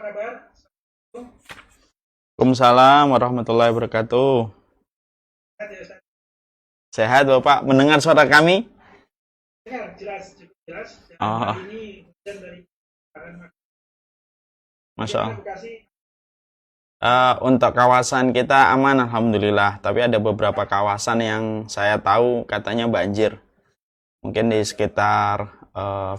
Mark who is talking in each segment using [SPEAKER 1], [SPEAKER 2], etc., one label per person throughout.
[SPEAKER 1] kabar?
[SPEAKER 2] Waalaikumsalam warahmatullahi wabarakatuh.
[SPEAKER 1] Sehat ya Ustaz?
[SPEAKER 2] Sehat Bapak, mendengar suara kami?
[SPEAKER 1] Dengar, jelas, cukup jelas. Dan
[SPEAKER 2] Oh,
[SPEAKER 1] hari ini hujan dari Baran
[SPEAKER 2] Masya
[SPEAKER 1] Bagaimana
[SPEAKER 2] Allah.
[SPEAKER 1] Bekasi?
[SPEAKER 2] Untuk kawasan kita aman Alhamdulillah. Tapi ada beberapa kawasan yang saya tahu katanya banjir. Mungkin di sekitar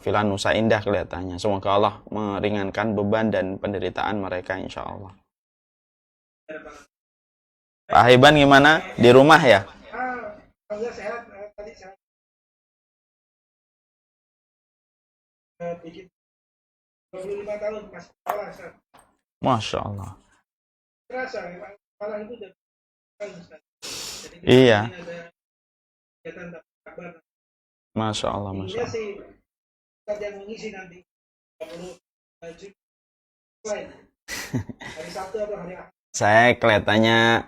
[SPEAKER 2] Villa Nusa Indah kelihatannya. Semoga Allah meringankan beban dan penderitaan mereka insya Allah. Pak Hiban gimana? Di rumah ya?
[SPEAKER 1] Alhamdulillah sehat. Tadi sehat. Bikin 25 tahun masih sekolah, Ustaz.
[SPEAKER 2] Masya Allah.
[SPEAKER 1] Terasa, sekolah itu udah Ustaz. Jadi
[SPEAKER 2] Iya,
[SPEAKER 1] ini ada kegiatan dapat kabar.
[SPEAKER 2] Masya Allah, Masya
[SPEAKER 1] Intinya
[SPEAKER 2] Allah.
[SPEAKER 1] sih, Ustaz yang mengisi nanti 20 Juni lain. Hari Sabtu atau hari Ahad.
[SPEAKER 2] Saya kelihatannya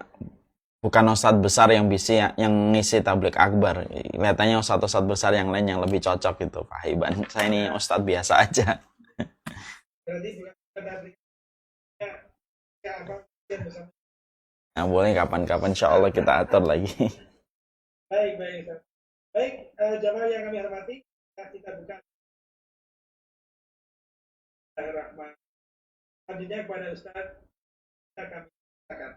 [SPEAKER 2] bukan ustadz besar yang bisa yang ngisi tablik akbar. Kelihatannya ustadz besar yang lain yang lebih cocok gitu, Pak Hiban. Saya ini ustadz biasa aja.
[SPEAKER 1] Berarti bukan ada aplikasinya ya apa yang bersama.
[SPEAKER 2] Nah, boleh kapan-kapan insya Allah kita atur lagi.
[SPEAKER 1] Baik, Ustaz. Baik, jamaah yang kami hormati, kita buka Rahman. Selanjutnya kepada Ustaz, kita kami katakan.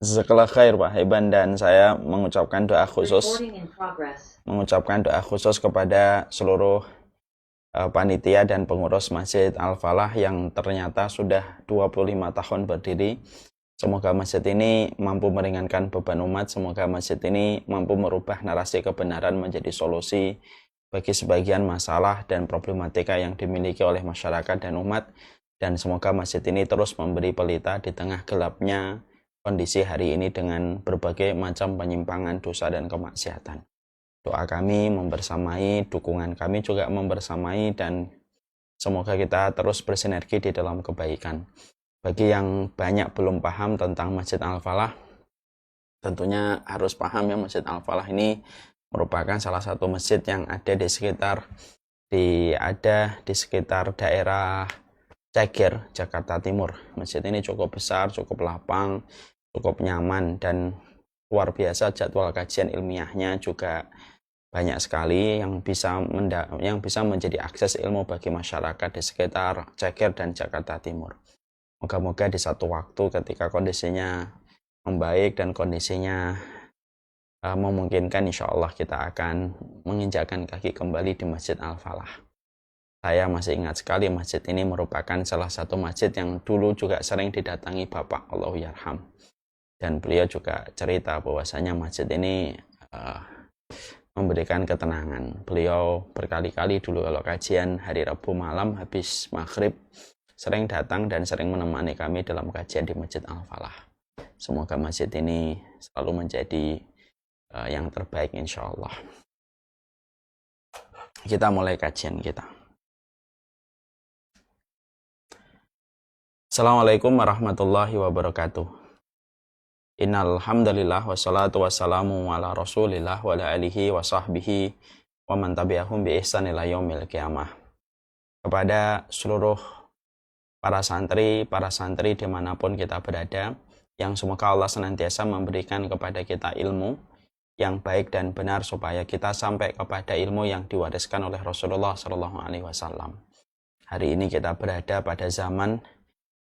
[SPEAKER 2] Jazakallah khair Pak Hiban, dan saya mengucapkan doa khusus kepada seluruh panitia dan pengurus Masjid Al-Falah yang ternyata sudah 25 tahun berdiri. Semoga masjid ini mampu meringankan beban umat. Semoga masjid ini mampu merubah narasi kebenaran menjadi solusi bagi sebagian masalah dan problematika yang dimiliki oleh masyarakat dan umat. Dan semoga masjid ini terus memberi pelita di tengah gelapnya kondisi hari ini dengan berbagai macam penyimpangan, dosa, dan kemaksiatan. Doa kami membersamai, dukungan kami juga membersamai, dan semoga kita terus bersinergi di dalam kebaikan. Bagi yang banyak belum paham tentang Masjid Al-Falah, tentunya harus paham ya, Masjid Al-Falah ini merupakan salah satu masjid yang ada di sekitar daerah Ceger, Jakarta Timur. Masjid ini cukup besar, cukup lapang, cukup nyaman, dan luar biasa jadwal kajian ilmiahnya juga banyak sekali yang bisa menjadi akses ilmu bagi masyarakat di sekitar Ceger dan Jakarta Timur. Moga-moga di satu waktu ketika kondisinya membaik dan kondisinya memungkinkan, insya Allah kita akan menginjakkan kaki kembali di Masjid Al-Falah. Saya masih ingat sekali masjid ini merupakan salah satu masjid yang dulu juga sering didatangi Bapak Allahyarham. Dan beliau juga cerita bahwasanya masjid ini memberikan ketenangan. Beliau berkali-kali dulu kalau kajian hari Rabu malam habis maghrib sering datang dan sering menemani kami dalam kajian di Masjid Al-Falah. Semoga masjid ini selalu menjadi yang terbaik insya Allah. Kita mulai kajian kita. Assalamualaikum warahmatullahi wabarakatuh. Innal hamdalillah wassalatu wassalamu ala Rasulillah wa ala alihi wa sahbihi wa man tabi'ahum bi ihsan ila yaumil qiyamah. Kepada seluruh para santri dimanapun kita berada, yang semoga Allah senantiasa memberikan kepada kita ilmu yang baik dan benar supaya kita sampai kepada ilmu yang diwariskan oleh Rasulullah SAW. Hari ini kita berada pada zaman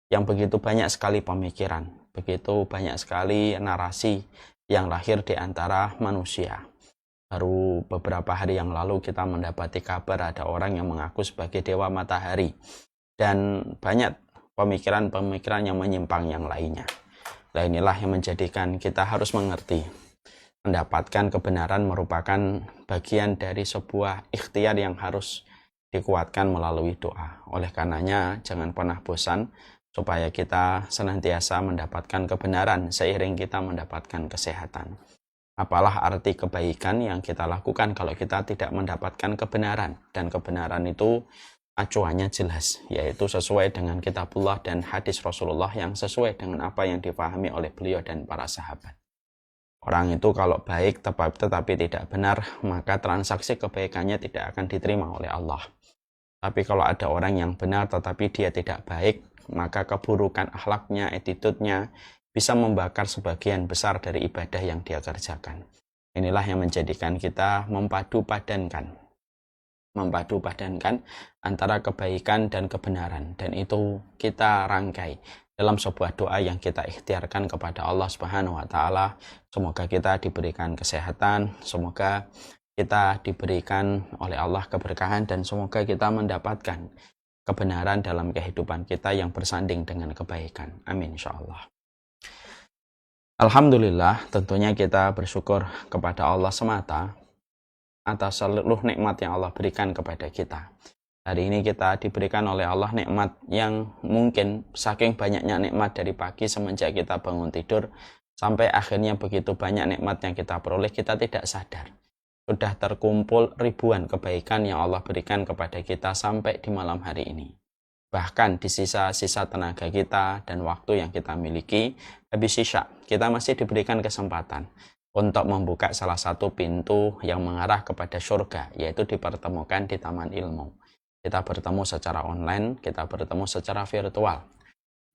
[SPEAKER 2] yang begitu banyak sekali pemikiran, begitu banyak sekali narasi yang lahir di antara manusia. Baru beberapa hari yang lalu kita mendapati kabar ada orang yang mengaku sebagai dewa matahari, dan banyak pemikiran-pemikiran yang menyimpang yang lainnya. Nah, inilah yang menjadikan kita harus mengerti, mendapatkan kebenaran merupakan bagian dari sebuah ikhtiar yang harus dikuatkan melalui doa. Oleh karenanya jangan pernah bosan supaya kita senantiasa mendapatkan kebenaran seiring kita mendapatkan kesehatan. Apalah arti kebaikan yang kita lakukan kalau kita tidak mendapatkan kebenaran, dan kebenaran itu acuannya jelas, yaitu sesuai dengan kitabullah dan hadis Rasulullah yang sesuai dengan apa yang dipahami oleh beliau dan para sahabat. Orang itu kalau baik tetapi tidak benar, maka transaksi kebaikannya tidak akan diterima oleh Allah. Tapi kalau ada orang yang benar tetapi dia tidak baik, maka keburukan akhlaknya, attitude-nya bisa membakar sebagian besar dari ibadah yang dia kerjakan. Inilah yang menjadikan kita mempadu padankan antara kebaikan dan kebenaran, dan itu kita rangkai dalam sebuah doa yang kita ikhtiarkan kepada Allah Subhanahu wa taala. Semoga kita diberikan kesehatan, semoga kita diberikan oleh Allah keberkahan, dan semoga kita mendapatkan kebenaran dalam kehidupan kita yang bersanding dengan kebaikan. Amin insyaallah. Alhamdulillah, tentunya kita bersyukur kepada Allah semata atas seluruh nikmat yang Allah berikan kepada kita. Hari ini kita diberikan oleh Allah nikmat yang mungkin saking banyaknya nikmat dari pagi semenjak kita bangun tidur sampai akhirnya begitu banyak nikmat yang kita peroleh, kita tidak sadar. Sudah terkumpul ribuan kebaikan yang Allah berikan kepada kita sampai di malam hari ini. Bahkan di sisa-sisa tenaga kita dan waktu yang kita miliki, habis isya, kita masih diberikan kesempatan untuk membuka salah satu pintu yang mengarah kepada surga, yaitu dipertemukan di Taman Ilmu. Kita bertemu secara online, kita bertemu secara virtual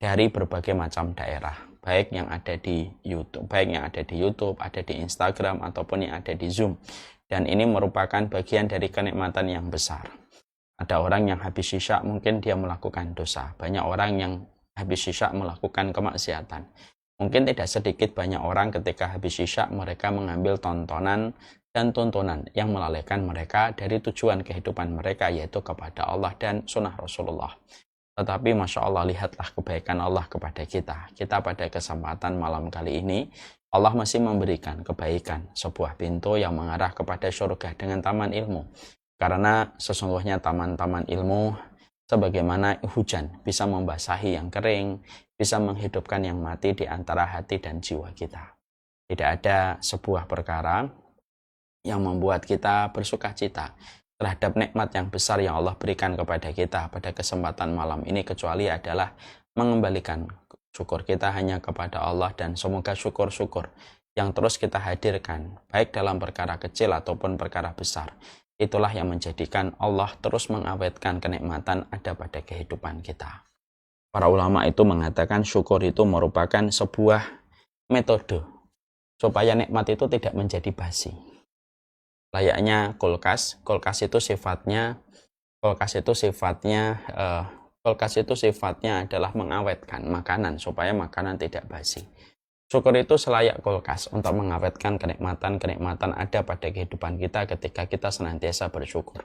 [SPEAKER 2] dari berbagai macam daerah, baik yang ada di YouTube, ada di Instagram, ataupun yang ada di Zoom. Dan ini merupakan bagian dari kenikmatan yang besar. Ada orang yang habis isya mungkin dia melakukan dosa. Banyak orang yang habis isya melakukan kemaksiatan. Mungkin tidak sedikit banyak orang ketika habis isya mereka mengambil tontonan dan tuntunan yang melalaikan mereka dari tujuan kehidupan mereka, yaitu kepada Allah dan sunnah Rasulullah. Tetapi Masya Allah, lihatlah kebaikan Allah kepada kita. Kita pada kesempatan malam kali ini, Allah masih memberikan kebaikan, sebuah pintu yang mengarah kepada surga dengan taman ilmu. Karena sesungguhnya taman-taman ilmu, sebagaimana hujan bisa membasahi yang kering, bisa menghidupkan yang mati di antara hati dan jiwa kita. Tidak ada sebuah perkara yang membuat kita bersuka cita terhadap nikmat yang besar yang Allah berikan kepada kita pada kesempatan malam ini, kecuali adalah mengembalikan syukur kita hanya kepada Allah, dan semoga syukur-syukur yang terus kita hadirkan, baik dalam perkara kecil ataupun perkara besar, itulah yang menjadikan Allah terus mengawetkan kenikmatan ada pada kehidupan kita. Para ulama itu mengatakan syukur itu merupakan sebuah metode supaya nikmat itu tidak menjadi basi. Layaknya kulkas itu sifatnya adalah mengawetkan makanan supaya makanan tidak basi. Syukur itu selayak kulkas untuk mengawetkan kenikmatan ada pada kehidupan kita ketika kita senantiasa bersyukur.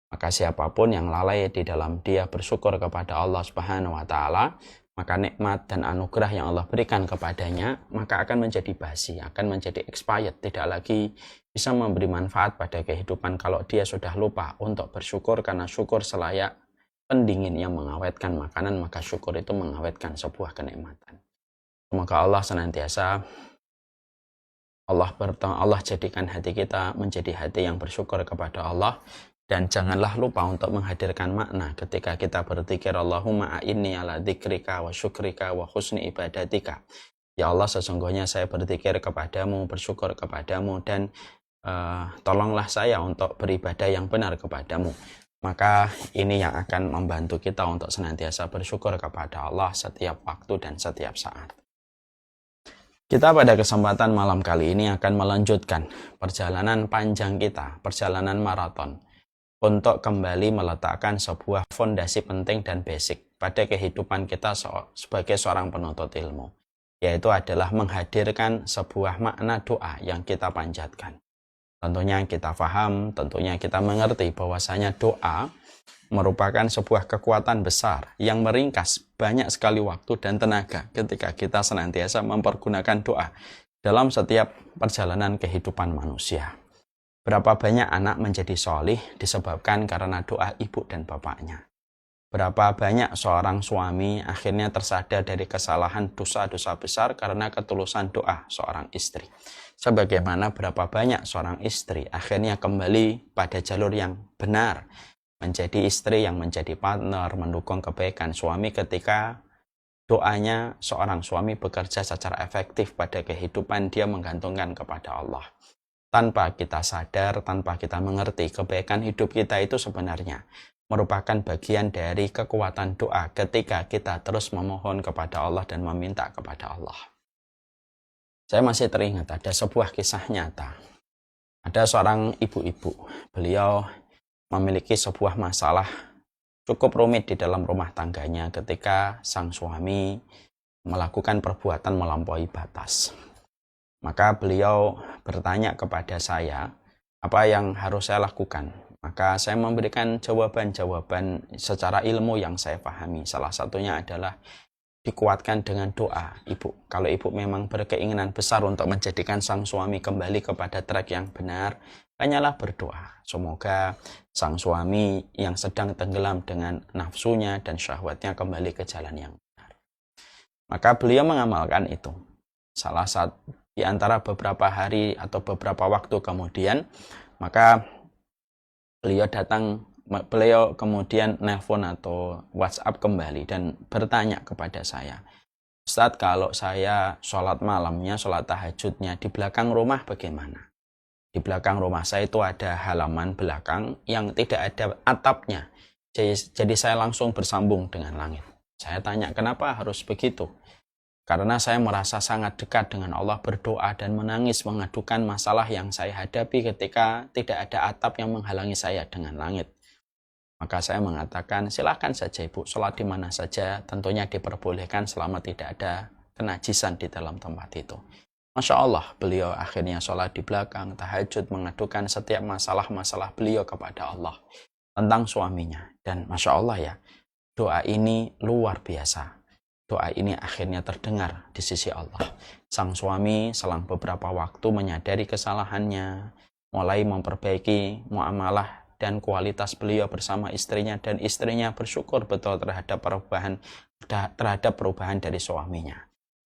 [SPEAKER 2] Maka siapapun yang lalai di dalam dia bersyukur kepada Allah Subhanahu wa taala, maka nikmat dan anugerah yang Allah berikan kepadanya maka akan menjadi basi, akan menjadi expired, tidak lagi bisa memberi manfaat pada kehidupan kalau dia sudah lupa untuk bersyukur. Karena syukur selayak pendingin yang mengawetkan makanan, maka syukur itu mengawetkan sebuah kenikmatan. Semoga Allah senantiasa Allah jadikan hati kita menjadi hati yang bersyukur kepada Allah. Dan janganlah lupa untuk menghadirkan makna ketika kita berzikir, Allahumma a'inni ala dzikrika wa syukrika wa husni ibadatika. Ya Allah, sesungguhnya saya berzikir kepadamu, bersyukur kepadamu, dan tolonglah saya untuk beribadah yang benar kepadamu. Maka ini yang akan membantu kita untuk senantiasa bersyukur kepada Allah setiap waktu dan setiap saat. Kita pada kesempatan malam kali ini akan melanjutkan perjalanan panjang kita, perjalanan maraton, untuk kembali meletakkan sebuah fondasi penting dan basic pada kehidupan kita sebagai seorang penuntut ilmu, yaitu adalah menghadirkan sebuah makna doa yang kita panjatkan. Tentunya kita paham, tentunya kita mengerti bahwasanya doa merupakan sebuah kekuatan besar yang meringkas banyak sekali waktu dan tenaga ketika kita senantiasa mempergunakan doa dalam setiap perjalanan kehidupan manusia. Berapa banyak anak menjadi solih disebabkan karena doa ibu dan bapaknya. Berapa banyak seorang suami akhirnya tersadar dari kesalahan dosa-dosa besar karena ketulusan doa seorang istri. Sebagaimana berapa banyak seorang istri akhirnya kembali pada jalur yang benar, menjadi istri yang menjadi partner, mendukung kebaikan suami ketika doanya seorang suami bekerja secara efektif pada kehidupan dia menggantungkan kepada Allah. Tanpa kita sadar, tanpa kita mengerti, kebaikan hidup kita itu sebenarnya merupakan bagian dari kekuatan doa ketika kita terus memohon kepada Allah dan meminta kepada Allah. Saya masih teringat ada sebuah kisah nyata. Ada seorang ibu-ibu, beliau memiliki sebuah masalah cukup rumit di dalam rumah tangganya ketika sang suami melakukan perbuatan melampaui batas. Maka beliau bertanya kepada saya, apa yang harus saya lakukan? Maka saya memberikan jawaban-jawaban secara ilmu yang saya pahami. Salah satunya adalah dikuatkan dengan doa. Ibu, kalau ibu memang berkeinginan besar untuk menjadikan sang suami kembali kepada track yang benar, hanyalah berdoa. Semoga sang suami yang sedang tenggelam dengan nafsunya dan syahwatnya kembali ke jalan yang benar. Maka beliau mengamalkan itu. Salah satu di antara beberapa hari atau beberapa waktu kemudian, maka beliau kemudian nelpon atau WhatsApp kembali dan bertanya kepada saya, Ustadz, kalau saya sholat malamnya, sholat tahajudnya di belakang rumah bagaimana? Di belakang rumah saya itu ada halaman belakang yang tidak ada atapnya. Jadi saya langsung bersambung dengan langit. Saya tanya, kenapa harus begitu? Karena saya merasa sangat dekat dengan Allah, berdoa dan menangis mengadukan masalah yang saya hadapi ketika tidak ada atap yang menghalangi saya dengan langit. Maka saya mengatakan, silakan saja ibu, sholat di mana saja, tentunya diperbolehkan selama tidak ada kenajisan di dalam tempat itu. Masya Allah, beliau akhirnya sholat di belakang, tahajud, mengadukan setiap masalah-masalah beliau kepada Allah tentang suaminya. Dan Masya Allah ya, doa ini luar biasa. Doa ini akhirnya terdengar di sisi Allah. Sang suami selang beberapa waktu menyadari kesalahannya, mulai memperbaiki muamalah dan kualitas beliau bersama istrinya, dan istrinya bersyukur betul terhadap perubahan dari suaminya.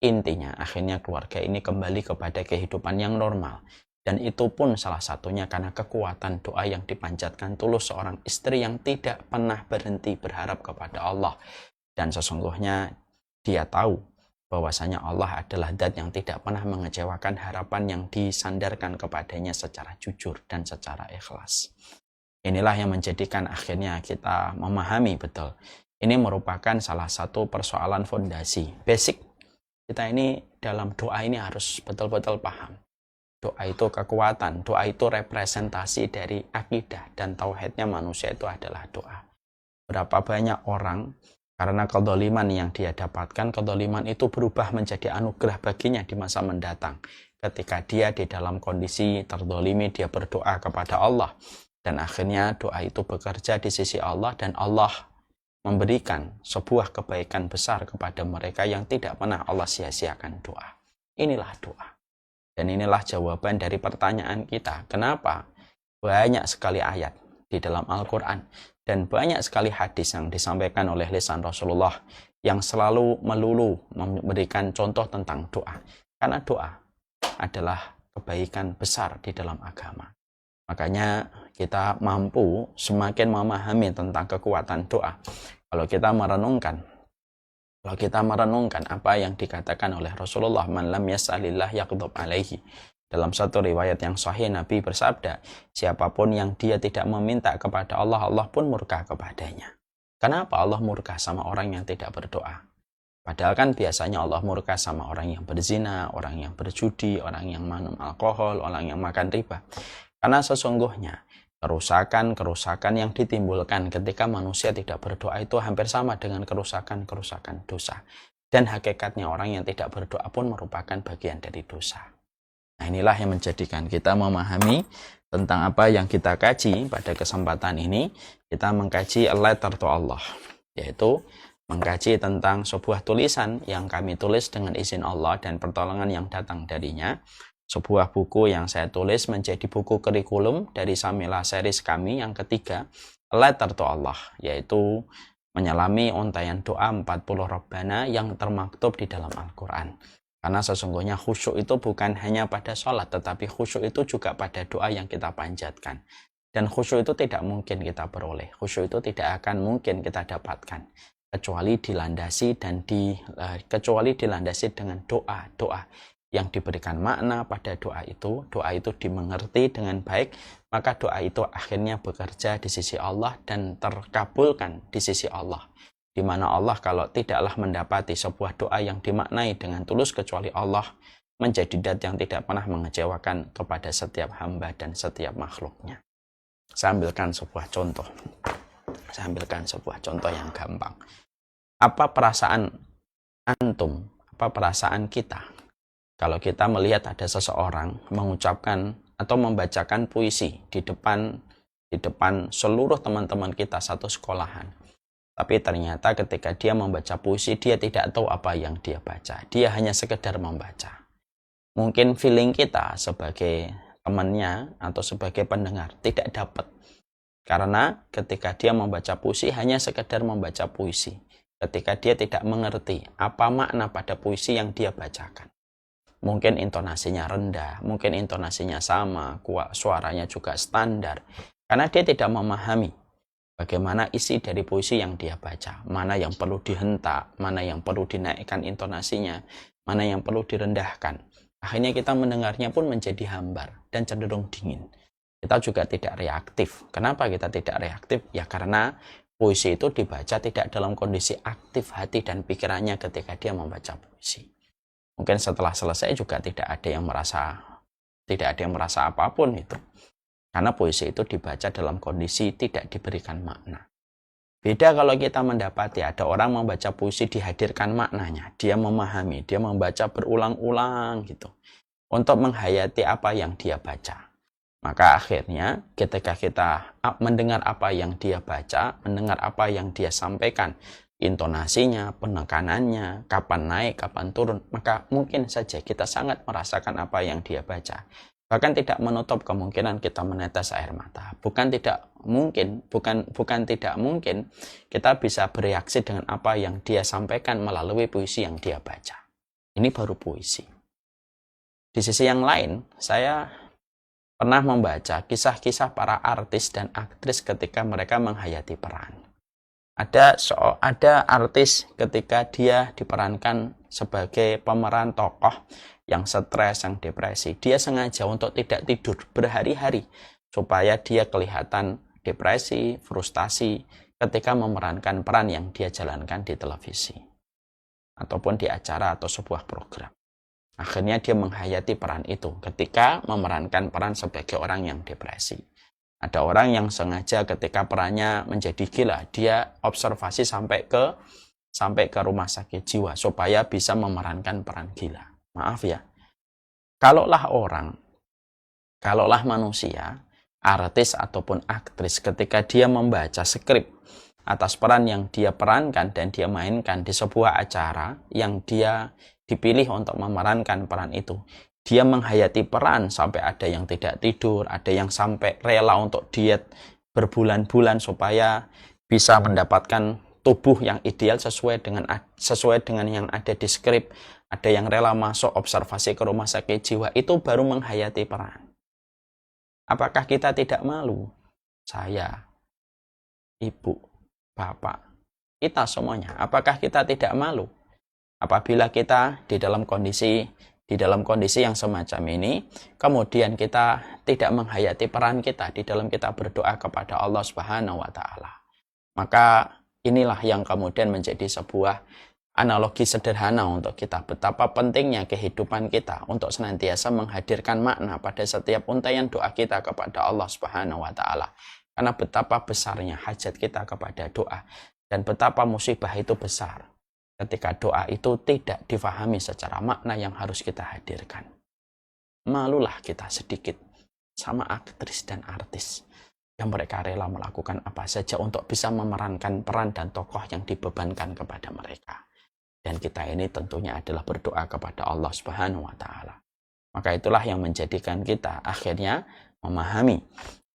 [SPEAKER 2] Intinya, akhirnya keluarga ini kembali kepada kehidupan yang normal. Dan itu pun salah satunya karena kekuatan doa yang dipanjatkan tulus seorang istri yang tidak pernah berhenti berharap kepada Allah. Dan sesungguhnya dia tahu bahwasanya Allah adalah zat yang tidak pernah mengecewakan harapan yang disandarkan kepadanya secara jujur dan secara ikhlas. Inilah yang menjadikan akhirnya kita memahami betul. Ini merupakan salah satu persoalan fondasi, basic. Kita ini dalam doa ini harus betul-betul paham. Doa itu kekuatan, doa itu representasi dari akidah dan tauhidnya manusia itu adalah doa. Berapa banyak orang karena kedoliman yang dia dapatkan, kedoliman itu berubah menjadi anugerah baginya di masa mendatang. Ketika dia di dalam kondisi terdolimi, dia berdoa kepada Allah. Dan akhirnya doa itu bekerja di sisi Allah, dan Allah memberikan sebuah kebaikan besar kepada mereka yang tidak pernah Allah sia-siakan doa. Inilah doa. Dan inilah jawaban dari pertanyaan kita. Kenapa banyak sekali ayat di dalam Al-Quran dan banyak sekali hadis yang disampaikan oleh lisan Rasulullah yang selalu melulu memberikan contoh tentang doa. Karena doa adalah kebaikan besar di dalam agama. Makanya kita mampu semakin memahami tentang kekuatan doa. Kalau kita merenungkan apa yang dikatakan oleh Rasulullah, man lam yas'alillah yaghdab alaihi. Dalam satu riwayat yang sahih, Nabi bersabda, siapapun yang dia tidak meminta kepada Allah, Allah pun murka kepadanya. Kenapa Allah murka sama orang yang tidak berdoa? Padahal kan biasanya Allah murka sama orang yang berzina, orang yang berjudi, orang yang minum alkohol, orang yang makan riba. Karena sesungguhnya kerusakan yang ditimbulkan ketika manusia tidak berdoa itu hampir sama dengan kerusakan dosa. Dan hakikatnya orang yang tidak berdoa pun merupakan bagian dari dosa. Nah, inilah yang menjadikan kita memahami tentang apa yang kita kaji pada kesempatan ini. Kita mengkaji a letter to Allah, yaitu mengkaji tentang sebuah tulisan yang kami tulis dengan izin Allah dan pertolongan yang datang darinya. Sebuah buku yang saya tulis menjadi buku kurikulum dari Samila series kami yang ketiga, a letter to Allah, yaitu menyelami untayan doa 40 Rabbana yang termaktub di dalam Al-Quran. Karena sesungguhnya khusyuk itu bukan hanya pada sholat, tetapi khusyuk itu juga pada doa yang kita panjatkan. Dan khusyuk itu tidak mungkin kita peroleh. Khusyuk itu tidak akan mungkin kita dapatkan. Kecuali dilandasi dengan doa. yang diberikan makna pada doa itu dimengerti dengan baik, maka doa itu akhirnya bekerja di sisi Allah dan terkabulkan di sisi Allah. Di mana Allah kalau tidaklah mendapati sebuah doa yang dimaknai dengan tulus kecuali Allah, menjadi zat yang tidak pernah mengecewakan kepada setiap hamba dan setiap makhluknya. Saya ambilkan sebuah contoh yang gampang. Apa perasaan antum, apa perasaan kita kalau kita melihat ada seseorang mengucapkan atau membacakan puisi di depan seluruh teman-teman kita satu sekolahan. Tapi ternyata ketika dia membaca puisi, dia tidak tahu apa yang dia baca. Dia hanya sekedar membaca. Mungkin feeling kita sebagai temannya atau sebagai pendengar tidak dapat. Karena ketika dia membaca puisi, hanya sekedar membaca puisi. Ketika dia tidak mengerti apa makna pada puisi yang dia bacakan. Mungkin intonasinya rendah, mungkin intonasinya sama, suaranya juga standar. Karena dia tidak memahami bagaimana isi dari puisi yang dia baca. Mana yang perlu dihentak, mana yang perlu dinaikkan intonasinya, mana yang perlu direndahkan. Akhirnya kita mendengarnya pun menjadi hambar dan cenderung dingin. Kita juga tidak reaktif. Kenapa kita tidak reaktif? Ya karena puisi itu dibaca tidak dalam kondisi aktif hati dan pikirannya ketika dia membaca puisi. Mungkin setelah selesai juga tidak ada yang merasa apapun itu. Karena puisi itu dibaca dalam kondisi tidak diberikan makna. Beda kalau kita mendapati ada orang membaca puisi dihadirkan maknanya. Dia memahami, dia membaca berulang-ulang gitu. Untuk menghayati apa yang dia baca. Maka akhirnya ketika kita mendengar apa yang dia baca, mendengar apa yang dia sampaikan, intonasinya, penekanannya, kapan naik, kapan turun, maka mungkin saja kita sangat merasakan apa yang dia baca. Bahkan tidak menutup kemungkinan kita menetes air mata. Bukan tidak mungkin kita bisa bereaksi dengan apa yang dia sampaikan melalui puisi yang dia baca. Ini baru puisi. Di sisi yang lain, saya pernah membaca kisah-kisah para artis dan aktris ketika mereka menghayati peran. Ada artis ketika dia diperankan sebagai pemeran tokoh yang stres, yang depresi. Dia sengaja untuk tidak tidur berhari-hari supaya dia kelihatan depresi, frustasi ketika memerankan peran yang dia jalankan di televisi ataupun di acara atau sebuah program. Akhirnya dia menghayati peran itu ketika memerankan peran sebagai orang yang depresi. Ada orang yang sengaja ketika perannya menjadi gila, dia observasi sampai ke rumah sakit jiwa supaya bisa memerankan peran gila. Maaf ya. Kalaulah manusia, artis ataupun aktris ketika dia membaca skrip atas peran yang dia perankan dan dia mainkan di sebuah acara yang dia dipilih untuk memerankan peran itu. Dia menghayati peran sampai ada yang tidak tidur, ada yang sampai rela untuk diet berbulan-bulan supaya bisa mendapatkan tubuh yang ideal sesuai dengan yang ada di skrip. Ada yang rela masuk observasi ke rumah sakit jiwa, itu baru menghayati peran. Apakah kita tidak malu? Saya, ibu, bapak, kita semuanya. Apakah kita tidak malu? Apabila kita di dalam kondisi yang semacam ini, kemudian kita tidak menghayati peran kita di dalam kita berdoa kepada Allah Subhanahu wa Ta'ala. Maka inilah yang kemudian menjadi sebuah analogi sederhana untuk kita, betapa pentingnya kehidupan kita untuk senantiasa menghadirkan makna pada setiap untaian doa kita kepada Allah Subhanahu wa Ta'ala. Karena betapa besarnya hajat kita kepada doa dan betapa musibah itu besar ketika doa itu tidak difahami secara makna yang harus kita hadirkan. Malulah kita sedikit sama aktris dan artis yang mereka rela melakukan apa saja untuk bisa memerankan peran dan tokoh yang dibebankan kepada mereka. Dan kita ini tentunya adalah berdoa kepada Allah Subhanahu wa Ta'ala. Maka itulah yang menjadikan kita akhirnya memahami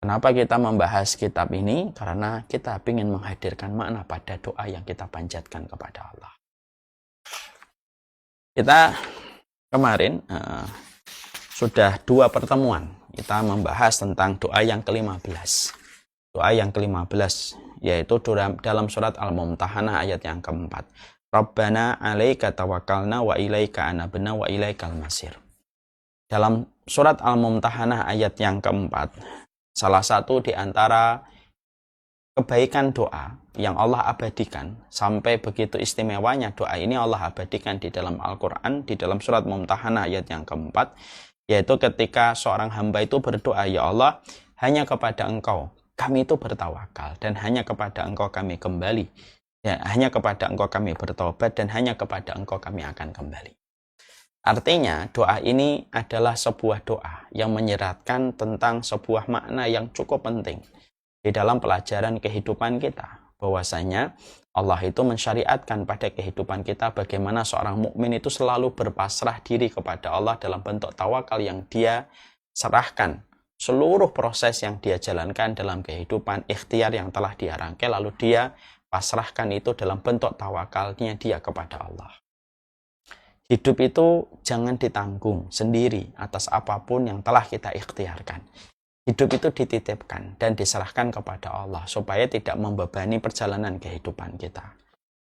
[SPEAKER 2] kenapa kita membahas kitab ini, karena kita ingin menghadirkan makna pada doa yang kita panjatkan kepada Allah. Kita kemarin sudah 2 pertemuan kita membahas tentang doa yang ke-15. Doa yang ke-15 yaitu dalam surat Al-Mumtahanah ayat yang keempat. Rabbana alaika tawakkalna wa ilaika anabna wa ilaikal masir. Dalam surat Al-Mumtahanah ayat yang keempat, salah satu di antara kebaikan doa yang Allah abadikan, sampai begitu istimewanya doa ini Allah abadikan di dalam Al-Quran, di dalam surat Mumtahanah ayat yang keempat, yaitu ketika seorang hamba itu berdoa, ya Allah, hanya kepada Engkau kami itu bertawakal, dan hanya kepada Engkau kami kembali. Ya, hanya kepada Engkau kami bertobat, dan hanya kepada Engkau kami akan kembali. Artinya, doa ini adalah sebuah doa yang menyeratkan tentang sebuah makna yang cukup penting di dalam pelajaran kehidupan kita. Bahwasanya Allah itu mensyariatkan pada kehidupan kita bagaimana seorang mukmin itu selalu berpasrah diri kepada Allah dalam bentuk tawakal yang dia serahkan seluruh proses yang dia jalankan dalam kehidupan, ikhtiar yang telah dia rangkai, lalu dia pasrahkan itu dalam bentuk tawakalnya dia kepada Allah. Hidup itu jangan ditanggung sendiri atas apapun yang telah kita ikhtiarkan. Hidup itu dititipkan dan diserahkan kepada Allah supaya tidak membebani perjalanan kehidupan kita.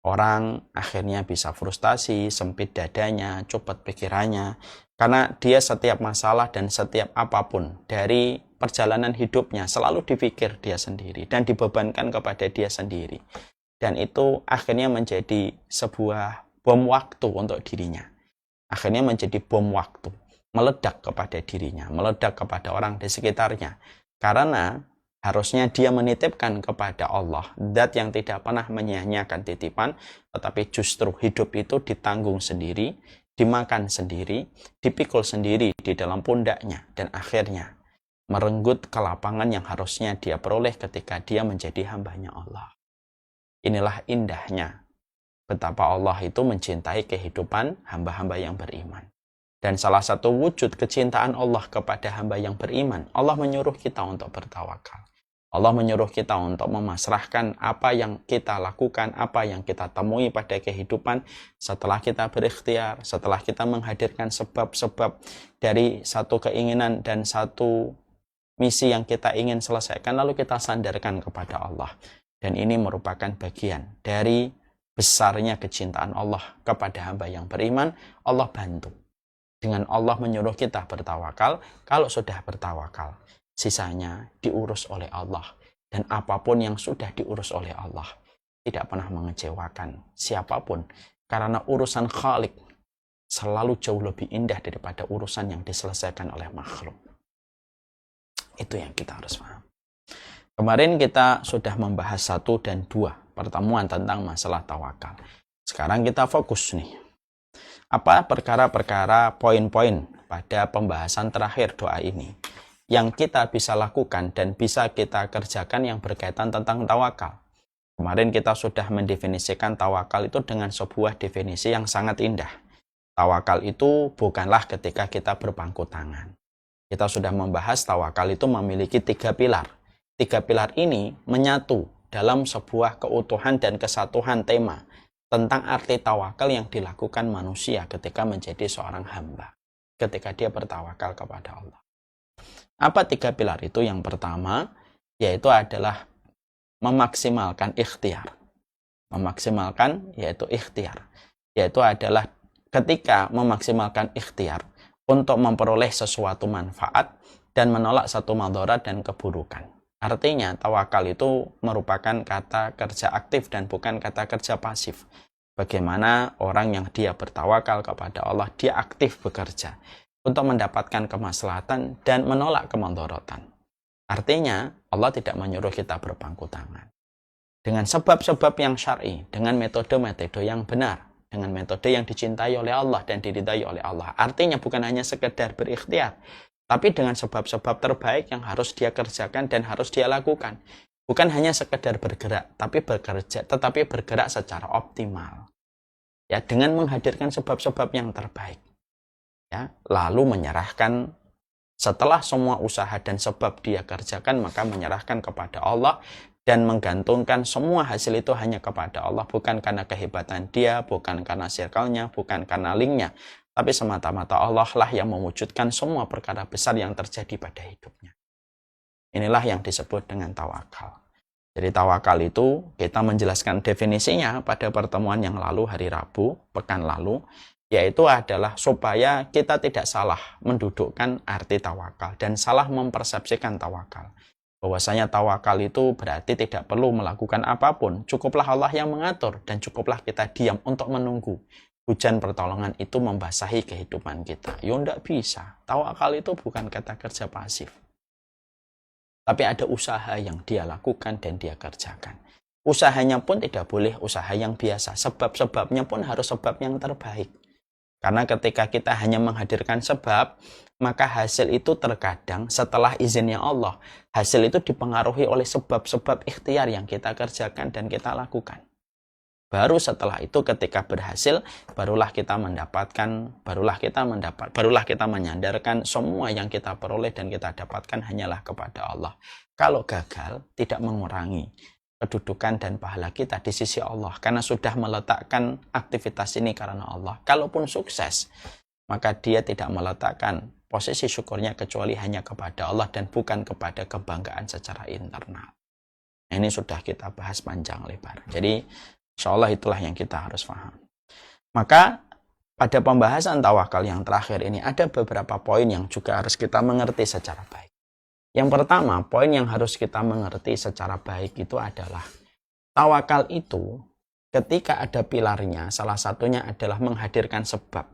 [SPEAKER 2] Orang akhirnya bisa frustasi, sempit dadanya, cepat pikirannya, karena dia setiap masalah dan setiap apapun dari perjalanan hidupnya selalu dipikir dia sendiri dan dibebankan kepada dia sendiri. Dan itu akhirnya menjadi sebuah bom waktu untuk dirinya. Akhirnya menjadi bom waktu, meledak kepada dirinya, meledak kepada orang di sekitarnya. Karena harusnya dia menitipkan kepada Allah zat yang tidak pernah menyia-nyiakan titipan, tetapi justru hidup itu ditanggung sendiri, dimakan sendiri, dipikul sendiri di dalam pundaknya, dan akhirnya merenggut kelapangan yang harusnya dia peroleh ketika dia menjadi hambanya Allah. Inilah indahnya betapa Allah itu mencintai kehidupan hamba-hamba yang beriman. Dan salah satu wujud kecintaan Allah kepada hamba yang beriman, Allah menyuruh kita untuk bertawakal. Allah menyuruh kita untuk memasrahkan apa yang kita lakukan, apa yang kita temui pada kehidupan setelah kita berikhtiar, setelah kita menghadirkan sebab-sebab dari satu keinginan dan satu misi yang kita ingin selesaikan, lalu kita sandarkan kepada Allah. Dan ini merupakan bagian dari besarnya kecintaan Allah kepada hamba yang beriman. Allah bantu dengan Allah menyuruh kita bertawakal. Kalau sudah bertawakal, sisanya diurus oleh Allah. Dan apapun yang sudah diurus oleh Allah tidak pernah mengecewakan siapapun. Karena urusan Khalik selalu jauh lebih indah daripada urusan yang diselesaikan oleh makhluk. Itu yang kita harus paham. Kemarin kita sudah membahas 1 dan 2 pertemuan tentang masalah tawakal. Sekarang kita fokus nih. Apa perkara-perkara poin-poin pada pembahasan terakhir doa ini yang kita bisa lakukan dan bisa kita kerjakan yang berkaitan tentang tawakal. Kemarin kita sudah mendefinisikan tawakal itu dengan sebuah definisi yang sangat indah. Tawakal itu bukanlah ketika kita berpangku tangan. Kita sudah membahas tawakal itu memiliki 3 pilar. 3 pilar ini menyatu dalam sebuah keutuhan dan kesatuan tema tentang arti tawakal yang dilakukan manusia ketika menjadi seorang hamba, ketika dia bertawakal kepada Allah. Apa 3 pilar itu? Yang pertama, yaitu adalah memaksimalkan ikhtiar. Memaksimalkan yaitu ikhtiar. Yaitu adalah ketika memaksimalkan ikhtiar untuk memperoleh sesuatu manfaat dan menolak satu madarat dan keburukan. Artinya, tawakal itu merupakan kata kerja aktif dan bukan kata kerja pasif. Bagaimana orang yang dia bertawakal kepada Allah, dia aktif bekerja untuk mendapatkan kemaslahatan dan menolak kemadharatan. Artinya, Allah tidak menyuruh kita berpangku tangan. Dengan sebab-sebab yang syar'i, dengan metode-metode yang benar, dengan metode yang dicintai oleh Allah dan diridai oleh Allah. Artinya bukan hanya sekedar berikhtiar, tapi dengan sebab-sebab terbaik yang harus dia kerjakan dan harus dia lakukan. Bukan hanya sekedar bergerak, tapi bergerak secara optimal. Ya, dengan menghadirkan sebab-sebab yang terbaik. Ya, lalu menyerahkan setelah semua usaha dan sebab dia kerjakan, maka menyerahkan kepada Allah dan menggantungkan semua hasil itu hanya kepada Allah, bukan karena kehebatan dia, bukan karena circle-nya, bukan karena link-nya, tapi semata-mata Allah lah yang mewujudkan semua perkara besar yang terjadi pada hidupnya. Inilah yang disebut dengan tawakal. Jadi tawakal itu kita menjelaskan definisinya pada pertemuan yang lalu, hari Rabu, pekan lalu. yaitu adalah supaya kita tidak salah mendudukkan arti tawakal dan salah mempersepsikan tawakal. Bahwasanya tawakal itu berarti tidak perlu melakukan apapun, cukuplah Allah yang mengatur dan cukuplah kita diam untuk menunggu hujan pertolongan itu membasahi kehidupan kita. Ya enggak bisa. Tawakal itu bukan kata kerja pasif. Tapi ada usaha yang dia lakukan dan dia kerjakan. Usahanya pun tidak boleh usaha yang biasa. Sebab-sebabnya pun harus sebab yang terbaik. Karena ketika kita hanya menghadirkan sebab, maka hasil itu terkadang setelah izinnya Allah, hasil itu dipengaruhi oleh sebab-sebab ikhtiar yang kita kerjakan dan kita lakukan. Baru setelah itu ketika berhasil, barulah kita menyandarkan semua yang kita peroleh dan kita dapatkan hanyalah kepada Allah. Kalau gagal, tidak mengurangi kedudukan dan pahala kita di sisi Allah, karena sudah meletakkan aktivitas ini karena Allah. Kalaupun sukses, maka dia tidak meletakkan posisi syukurnya kecuali hanya kepada Allah dan bukan kepada kebanggaan secara internal. Ini sudah kita bahas panjang lebar. Jadi insya Allah itulah yang kita harus paham. Maka pada pembahasan tawakal yang terakhir ini ada beberapa poin yang juga harus kita mengerti secara baik. Yang pertama, poin yang harus kita mengerti secara baik itu adalah tawakal itu ketika ada pilarnya, salah satunya adalah menghadirkan sebab.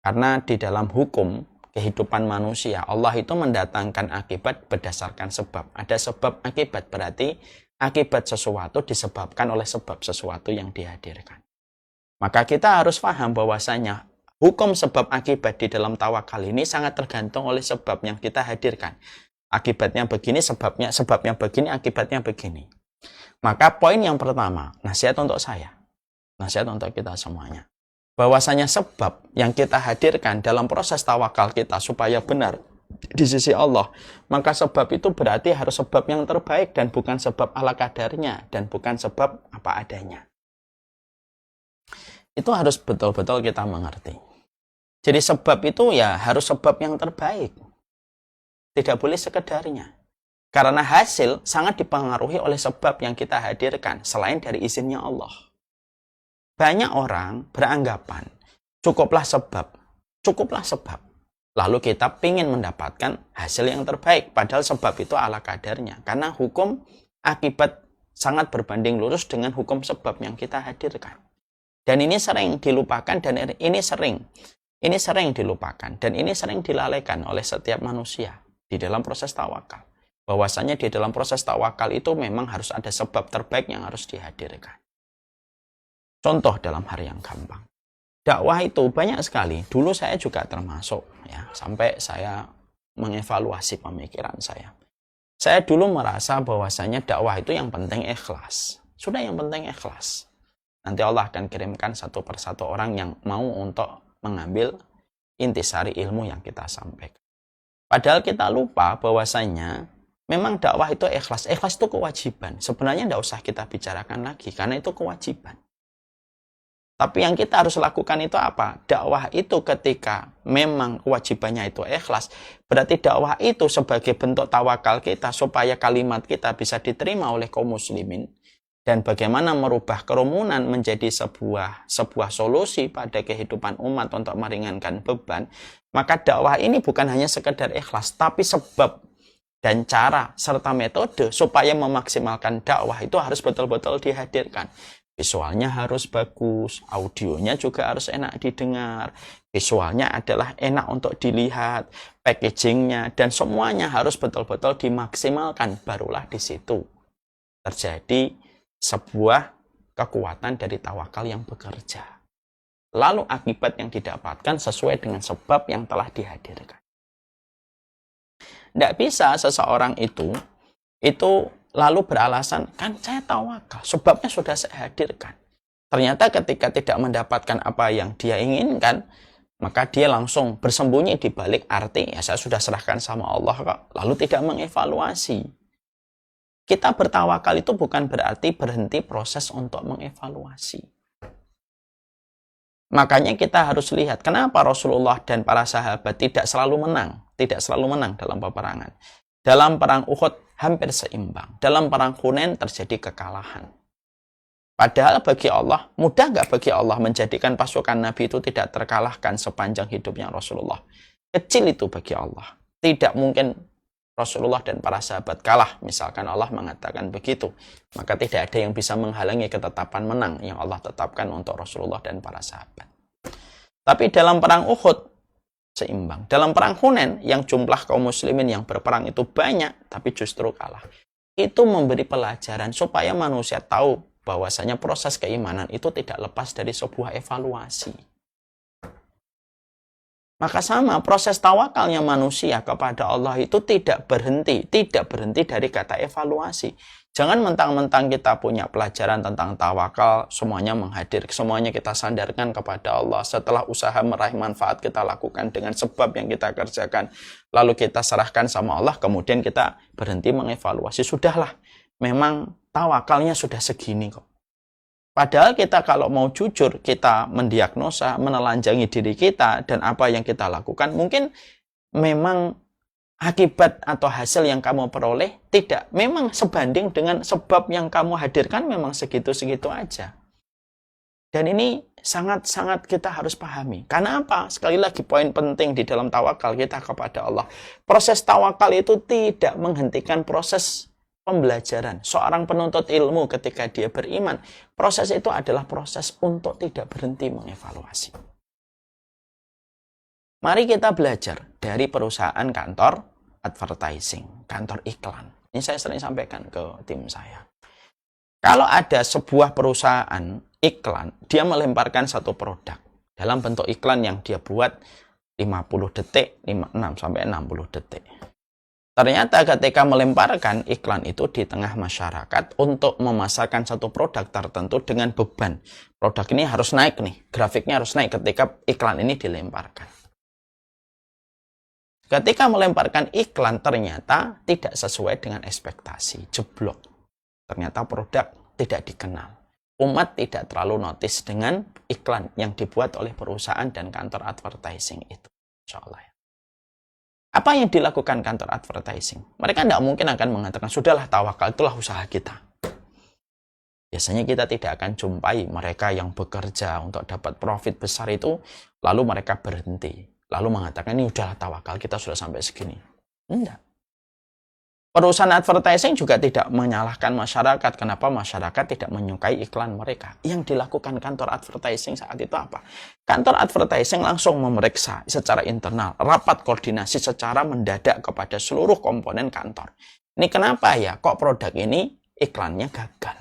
[SPEAKER 2] Karena di dalam hukum kehidupan manusia, Allah itu mendatangkan akibat berdasarkan sebab. Ada sebab akibat, berarti akibat sesuatu disebabkan oleh sebab sesuatu yang dihadirkan. Maka kita harus paham bahwasanya hukum sebab akibat di dalam tawakal ini sangat tergantung oleh sebab yang kita hadirkan. Akibatnya begini, sebabnya begini, akibatnya begini. Maka poin yang pertama, nasihat untuk saya, nasihat untuk kita semuanya. Bahwasanya sebab yang kita hadirkan dalam proses tawakal kita supaya benar di sisi Allah, maka sebab itu berarti harus sebab yang terbaik dan bukan sebab ala kadarnya dan bukan sebab apa adanya. Itu harus betul-betul kita mengerti. Jadi sebab itu ya harus sebab yang terbaik. Tidak boleh sekedarnya. Karena hasil sangat dipengaruhi oleh sebab yang kita hadirkan selain dari izinnya Allah. Banyak orang beranggapan cukuplah sebab. Lalu kita ingin mendapatkan hasil yang terbaik. Padahal sebab itu ala kadarnya. Karena hukum akibat sangat berbanding lurus dengan hukum sebab yang kita hadirkan. Dan ini sering dilupakan dan ini sering dilupakan dan ini sering dilalaikan oleh setiap manusia di dalam proses tawakal. Bahwasanya di dalam proses tawakal itu memang harus ada sebab terbaik yang harus dihadirkan. Contoh dalam hal yang gampang. Dakwah itu banyak sekali. Dulu saya juga termasuk ya, sampai saya mengevaluasi pemikiran saya. Saya dulu merasa bahwasanya dakwah itu yang penting ikhlas. Sudah yang penting ikhlas. Nanti Allah akan kirimkan satu persatu orang yang mau untuk mengambil intisari ilmu yang kita sampaikan. Padahal kita lupa bahwasanya memang dakwah itu ikhlas. Ikhlas itu kewajiban. Sebenarnya tidak usah kita bicarakan lagi karena itu kewajiban. Tapi yang kita harus lakukan itu apa? Dakwah itu ketika memang kewajibannya itu ikhlas, berarti dakwah itu sebagai bentuk tawakal kita supaya kalimat kita bisa diterima oleh kaum muslimin. Dan bagaimana merubah kerumunan menjadi sebuah solusi pada kehidupan umat untuk meringankan beban. Maka dakwah ini bukan hanya sekedar ikhlas, tapi sebab dan cara serta metode supaya memaksimalkan dakwah itu harus betul-betul dihadirkan. Visualnya harus bagus, audionya juga harus enak didengar, visualnya adalah enak untuk dilihat, packagingnya dan semuanya harus betul-betul dimaksimalkan. Barulah di situ terjadi sebuah kekuatan dari tawakal yang bekerja. Lalu akibat yang didapatkan sesuai dengan sebab yang telah dihadirkan. Tidak bisa seseorang itu lalu beralasan, kan saya tawakal, sebabnya sudah saya hadirkan. Ternyata ketika tidak mendapatkan apa yang dia inginkan, maka dia langsung bersembunyi di balik arti, ya saya sudah serahkan sama Allah kok. Lalu tidak mengevaluasi. Kita bertawakal itu bukan berarti berhenti proses untuk mengevaluasi. Makanya kita harus lihat kenapa Rasulullah dan para sahabat tidak selalu menang dalam peperangan. Dalam perang Uhud hampir seimbang. Dalam perang Hunain terjadi kekalahan. Padahal bagi Allah, mudah nggak bagi Allah menjadikan pasukan Nabi itu tidak terkalahkan sepanjang hidupnya Rasulullah? Kecil itu bagi Allah. Tidak mungkin Rasulullah dan para sahabat kalah. Misalkan Allah mengatakan begitu. Maka tidak ada yang bisa menghalangi ketetapan menang yang Allah tetapkan untuk Rasulullah dan para sahabat. Tapi dalam perang Uhud, seimbang. Dalam perang Hunain, yang jumlah kaum muslimin yang berperang itu banyak, tapi justru kalah. Itu memberi pelajaran supaya manusia tahu bahwasanya proses keimanan itu tidak lepas dari sebuah evaluasi. Maka sama, proses tawakalnya manusia kepada Allah itu tidak berhenti dari kata evaluasi. Jangan mentang-mentang kita punya pelajaran tentang tawakal, semuanya menghadir, semuanya kita sandarkan kepada Allah. Setelah usaha meraih manfaat kita lakukan dengan sebab yang kita kerjakan, lalu kita serahkan sama Allah, kemudian kita berhenti mengevaluasi. Sudahlah, memang tawakalnya sudah segini kok. Padahal kita kalau mau jujur, kita mendiagnosa, menelanjangi diri kita dan apa yang kita lakukan, mungkin memang akibat atau hasil yang kamu peroleh tidak memang sebanding dengan sebab yang kamu hadirkan, memang segitu-segitu aja. Dan ini sangat-sangat kita harus pahami. Karena apa? Sekali lagi poin penting di dalam tawakal kita kepada Allah. Proses tawakal itu tidak menghentikan proses pembelajaran. Seorang penuntut ilmu ketika dia beriman, proses itu adalah proses untuk tidak berhenti mengevaluasi. Mari kita belajar dari perusahaan kantor advertising, kantor iklan. Ini saya sering sampaikan ke tim saya. Kalau ada sebuah perusahaan iklan, dia melemparkan satu produk dalam bentuk iklan yang dia buat 50 detik, 56-60 detik. Ternyata ketika melemparkan iklan itu di tengah masyarakat untuk memasarkan satu produk tertentu dengan beban. Produk ini harus naik nih, grafiknya harus naik ketika iklan ini dilemparkan. Ketika melemparkan iklan ternyata tidak sesuai dengan ekspektasi, jeblok. Ternyata produk tidak dikenal. Umat tidak terlalu notice dengan iklan yang dibuat oleh perusahaan dan kantor advertising itu. Insya Allah. Apa yang dilakukan kantor advertising? Mereka tidak mungkin akan mengatakan, sudahlah tawakal, itulah usaha kita. Biasanya kita tidak akan jumpai mereka yang bekerja untuk dapat profit besar itu, lalu mereka berhenti. Lalu mengatakan, ini udahlah tawakal, kita sudah sampai segini. Tidak. Perusahaan advertising juga tidak menyalahkan masyarakat. Kenapa masyarakat tidak menyukai iklan mereka? Yang dilakukan kantor advertising saat itu apa? Kantor advertising langsung memeriksa secara internal, rapat koordinasi secara mendadak kepada seluruh komponen kantor. Ini kenapa ya? Kok produk ini iklannya gagal?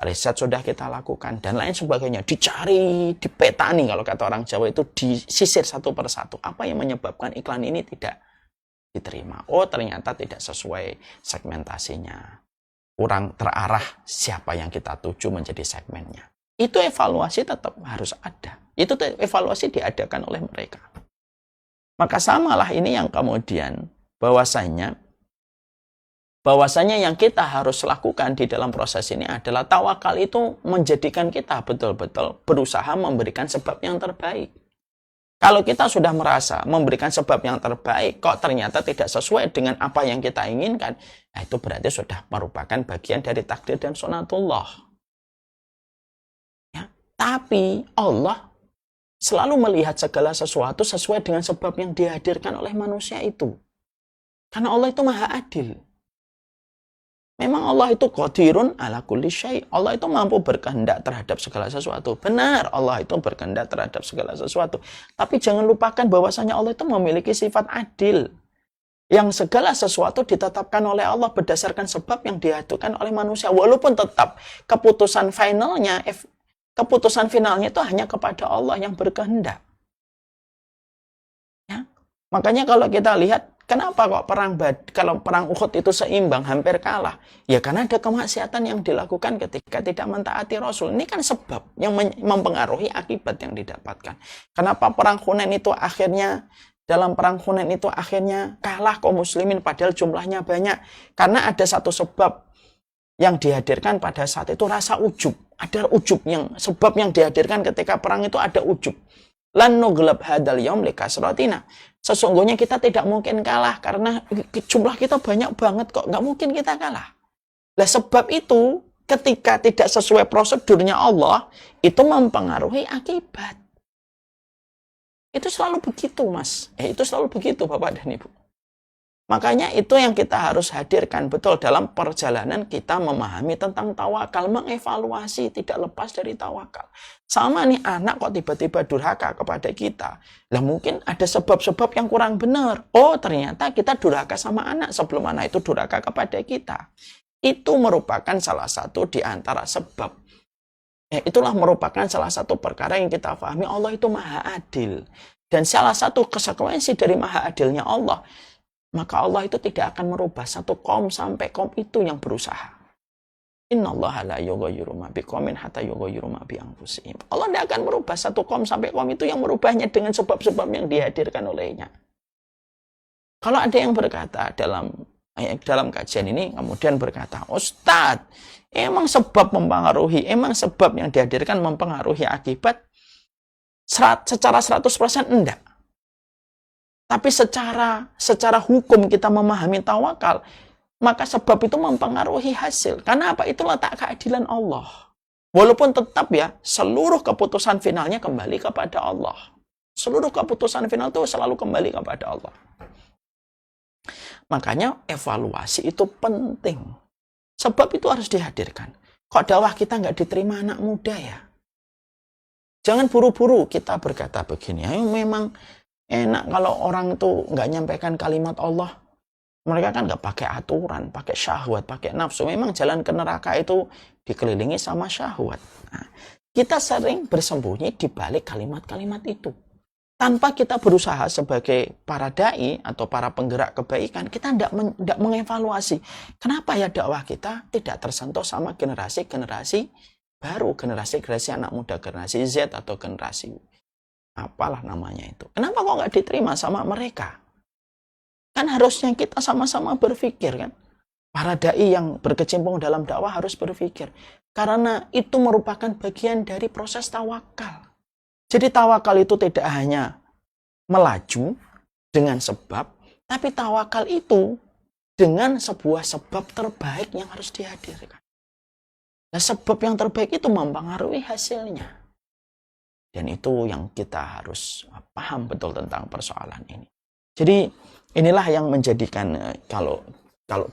[SPEAKER 2] Riset sudah kita lakukan dan lain sebagainya. Dicari, dipetani kalau kata orang Jawa itu disisir satu persatu. Apa yang menyebabkan iklan ini tidak diterima? Oh, ternyata tidak sesuai segmentasinya. Kurang terarah siapa yang kita tuju menjadi segmennya. Itu evaluasi tetap harus ada. Itu evaluasi diadakan oleh mereka. Maka samalah ini yang kemudian bahwasanya yang kita harus lakukan di dalam proses ini adalah tawakal itu menjadikan kita betul-betul berusaha memberikan sebab yang terbaik. Kalau kita sudah merasa memberikan sebab yang terbaik, kok ternyata tidak sesuai dengan apa yang kita inginkan, nah itu berarti sudah merupakan bagian dari takdir dan sunatullah. Ya, tapi Allah selalu melihat segala sesuatu sesuai dengan sebab yang dihadirkan oleh manusia itu. Karena Allah itu maha adil. Memang Allah itu qadirun ala kulli syai'. Allah itu mampu berkehendak terhadap segala sesuatu. Benar, Allah itu berkehendak terhadap segala sesuatu. Tapi jangan lupakan bahwasanya Allah itu memiliki sifat adil. Yang segala sesuatu ditetapkan oleh Allah berdasarkan sebab yang dihadirkan oleh manusia. Walaupun tetap keputusan finalnya itu hanya kepada Allah yang berkehendak. Ya? Makanya kalau kita lihat, kenapa kok kalau perang Uhud itu seimbang, hampir kalah? Ya karena ada kemaksiatan yang dilakukan ketika tidak mentaati Rasul. Ini kan sebab yang mempengaruhi akibat yang didapatkan. Kenapa dalam perang Hunain itu akhirnya kalah kaum muslimin padahal jumlahnya banyak? Karena ada satu sebab yang dihadirkan pada saat itu, rasa ujub. Ada ujub sebab yang dihadirkan ketika perang itu ada ujub. Lan nuglab hadal yaum likasratina. Sesungguhnya kita tidak mungkin kalah karena jumlah kita banyak banget kok. Nggak mungkin kita kalah. Lah sebab itu ketika tidak sesuai prosedurnya Allah, itu mempengaruhi akibat. Itu selalu begitu, Mas. Itu selalu begitu, Bapak dan Ibu. Makanya itu yang kita harus hadirkan betul dalam perjalanan kita memahami tentang tawakal, mengevaluasi, tidak lepas dari tawakal. Sama nih, anak kok tiba-tiba durhaka kepada kita. Lah mungkin ada sebab-sebab yang kurang benar. Oh, ternyata kita durhaka sama anak sebelum anak itu durhaka kepada kita. Itu merupakan salah satu di antara sebab. Itulah merupakan salah satu perkara yang kita pahami, Allah itu maha adil. Dan salah satu konsekuensi dari maha adilnya Allah, maka Allah itu tidak akan merubah satu kaum sampai kaum itu yang berusaha. Innallaha la yughayyiru ma biqaumin hatta yughayyiru ma bi anfusihim. Allah tidak akan merubah satu kaum sampai kaum itu yang merubahnya dengan sebab-sebab yang dihadirkan olehnya. Kalau ada yang berkata dalam kajian ini kemudian berkata, Ustadz, emang sebab mempengaruhi, emang sebab yang dihadirkan mempengaruhi akibat secara 100% enggak. Tapi secara hukum kita memahami tawakal, maka sebab itu mempengaruhi hasil. Karena apa? Itu letak keadilan Allah. Walaupun tetap ya, seluruh keputusan finalnya kembali kepada Allah. Seluruh keputusan final itu selalu kembali kepada Allah. Makanya evaluasi itu penting. Sebab itu harus dihadirkan. Kok dakwah kita nggak diterima anak muda ya? Jangan buru-buru kita berkata begini, ayo memang enak kalau orang itu nggak nyampaikan kalimat Allah. Mereka kan nggak pakai aturan, pakai syahwat, pakai nafsu. Memang jalan ke neraka itu dikelilingi sama syahwat. Nah, kita sering bersembunyi di balik kalimat-kalimat itu. Tanpa kita berusaha sebagai para da'i atau para penggerak kebaikan, kita tidak mengevaluasi. Kenapa ya dakwah kita tidak tersentuh sama generasi-generasi baru, generasi-generasi anak muda, generasi Z atau generasi apalah namanya itu. Kenapa kok nggak diterima sama mereka? Kan harusnya kita sama-sama berpikir kan. Para da'i yang berkecimpung dalam dakwah harus berpikir. Karena itu merupakan bagian dari proses tawakal. Jadi tawakal itu tidak hanya melaju dengan sebab, tapi tawakal itu dengan sebuah sebab terbaik yang harus dihadirkan. Nah, sebab yang terbaik itu mempengaruhi hasilnya. Dan itu yang kita harus paham betul tentang persoalan ini. Jadi inilah yang menjadikan kalau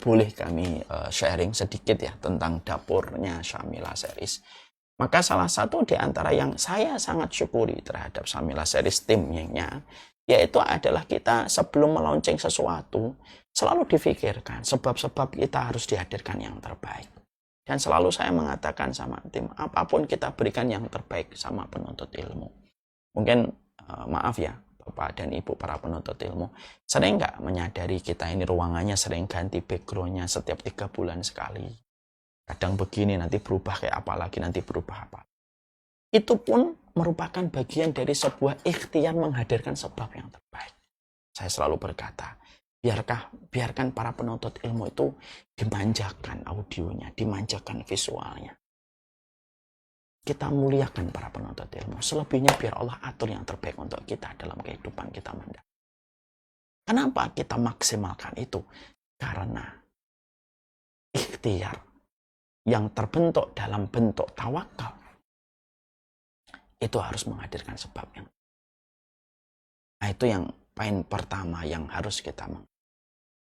[SPEAKER 2] boleh kami sharing sedikit ya tentang dapurnya Syamila Series. Maka salah satu di antara yang saya sangat syukuri terhadap Syamila Series timnya, yaitu adalah kita sebelum melaunching sesuatu, selalu difikirkan sebab-sebab kita harus dihadirkan yang terbaik. Dan selalu saya mengatakan sama tim, apapun kita berikan yang terbaik sama penuntut ilmu. Mungkin maaf ya, Bapak dan Ibu para penuntut ilmu, sering nggak menyadari kita ini ruangannya sering ganti background-nya setiap 3 bulan sekali. Kadang begini, nanti berubah kayak apa lagi, nanti berubah apa. Itu pun merupakan bagian dari sebuah ikhtiar menghadirkan sebab yang terbaik. Saya selalu berkata, biarkan para penuntut ilmu itu dimanjakan audionya, dimanjakan visualnya. Kita muliakan para penuntut ilmu. Selebihnya biar Allah atur yang terbaik untuk kita dalam kehidupan kita mendatang. Kenapa kita maksimalkan itu? Karena ikhtiar yang terbentuk dalam bentuk tawakal itu harus menghadirkan sebab yang. Nah, itu yang poin pertama yang harus kita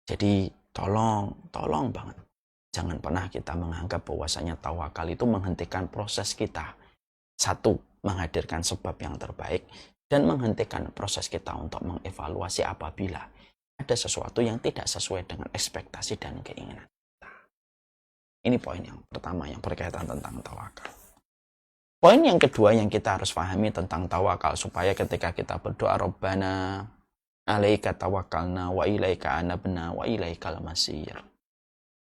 [SPEAKER 2] Jadi tolong banget, jangan pernah kita menganggap bahwasanya tawakal itu menghentikan proses kita. Satu, menghadirkan sebab yang terbaik, dan menghentikan proses kita untuk mengevaluasi apabila ada sesuatu yang tidak sesuai dengan ekspektasi dan keinginan. Ini poin yang pertama yang berkaitan tentang tawakal. Poin yang kedua yang kita harus pahami tentang tawakal supaya ketika kita berdoa Rabbana alaika tawakkalna wa ilaika anabna wa ilaikal masir.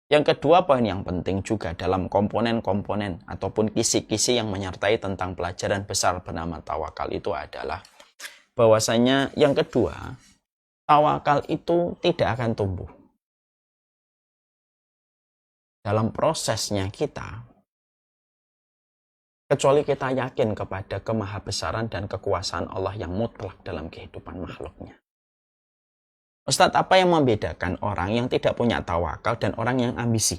[SPEAKER 2] Yang kedua poin yang penting juga dalam komponen-komponen ataupun kisi-kisi yang menyertai tentang pelajaran besar bernama tawakal itu adalah bahwasanya yang kedua, tawakal itu tidak akan tumbuh. Dalam prosesnya kita, kecuali kita yakin kepada kemahabesaran dan kekuasaan Allah yang mutlak dalam kehidupan makhluknya. Ustadz, apa yang membedakan orang yang tidak punya tawakal dan orang yang ambisi?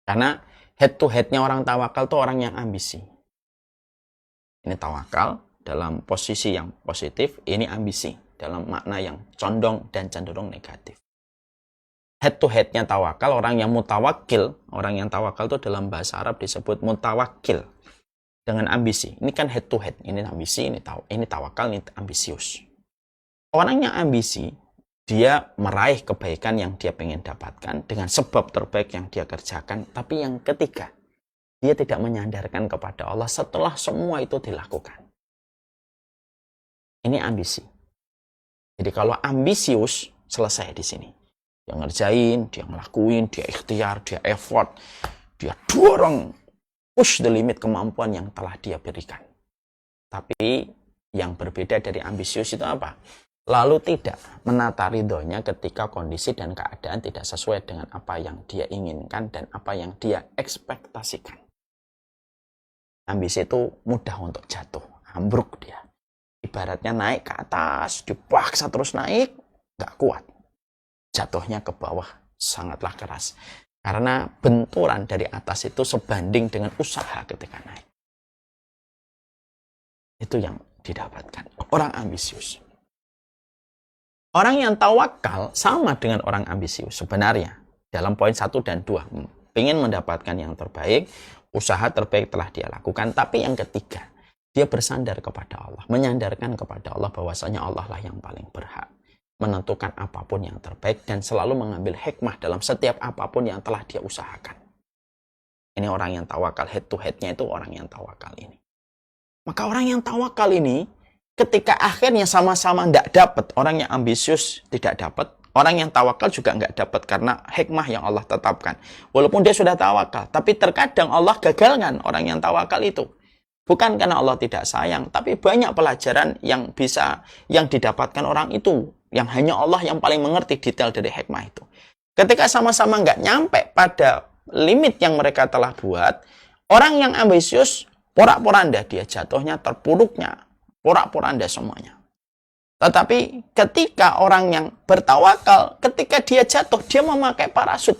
[SPEAKER 2] Karena Head to headnya orang tawakal tuh orang yang ambisi. Ini tawakal dalam posisi yang positif, ini ambisi dalam makna yang condong dan cenderung negatif. Head to headnya tawakal, orang yang mutawakil. Orang yang tawakal itu dalam bahasa Arab disebut mutawakil. Dengan ambisi. Ini kan head to head. Ini ambisi, ini tawakal, ini ambisius. Orang yang ambisi, dia meraih kebaikan yang dia ingin dapatkan dengan sebab terbaik yang dia kerjakan. Tapi yang ketiga, dia tidak menyandarkan kepada Allah setelah semua itu dilakukan. Ini ambisi. Jadi kalau ambisius, selesai di sini. Dia ngerjain, dia ngelakuin, dia ikhtiar, dia effort, dia dorong, push the limit kemampuan yang telah dia berikan. Tapi yang berbeda dari ambisius itu apa? Lalu tidak menata ridhonya ketika kondisi dan keadaan tidak sesuai dengan apa yang dia inginkan dan apa yang dia ekspektasikan. Ambisi itu mudah untuk jatuh, ambruk dia. Ibaratnya naik ke atas, dipaksa terus naik, nggak kuat. Jatuhnya ke bawah sangatlah keras. Karena benturan dari atas itu sebanding dengan usaha ketika naik. Itu yang didapatkan. Orang ambisius. Orang yang tawakal sama dengan orang ambisius sebenarnya. Dalam poin 1 dan 2. Ingin mendapatkan yang terbaik, usaha terbaik telah dia lakukan. Tapi yang ketiga, dia bersandar kepada Allah. Menyandarkan kepada Allah bahwasanya Allah lah yang paling berhak menentukan apapun yang terbaik dan selalu mengambil hikmah dalam setiap apapun yang telah dia usahakan. Ini orang yang tawakal, head to headnya itu orang yang tawakal ini. Maka orang yang tawakal ini, ketika akhirnya sama-sama tidak dapat, orang yang ambisius tidak dapat, orang yang tawakal juga nggak dapat karena hikmah yang Allah tetapkan. Walaupun dia sudah tawakal, tapi terkadang Allah gagalkan orang yang tawakal itu. Bukan karena Allah tidak sayang, tapi banyak pelajaran yang didapatkan orang itu, yang hanya Allah yang paling mengerti detail dari hikmah itu. Ketika sama-sama nggak nyampe pada limit yang mereka telah buat, orang yang ambisius, porak-poranda dia jatuhnya, terpuruknya, porak-poranda semuanya. Tetapi ketika orang yang bertawakal, ketika dia jatuh, dia memakai parasut.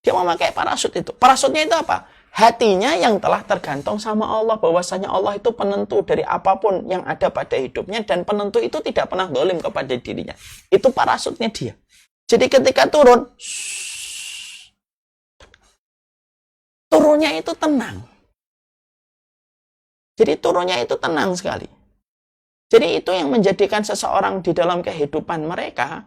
[SPEAKER 2] Dia memakai parasut itu. Parasutnya itu apa? Hatinya yang telah tergantung sama Allah, bahwasanya Allah itu penentu dari apapun yang ada pada hidupnya, dan penentu itu tidak pernah zalim kepada dirinya. Itu parasutnya dia. Jadi ketika turunnya itu tenang. Jadi turunnya itu tenang sekali. Jadi itu yang menjadikan seseorang di dalam kehidupan mereka,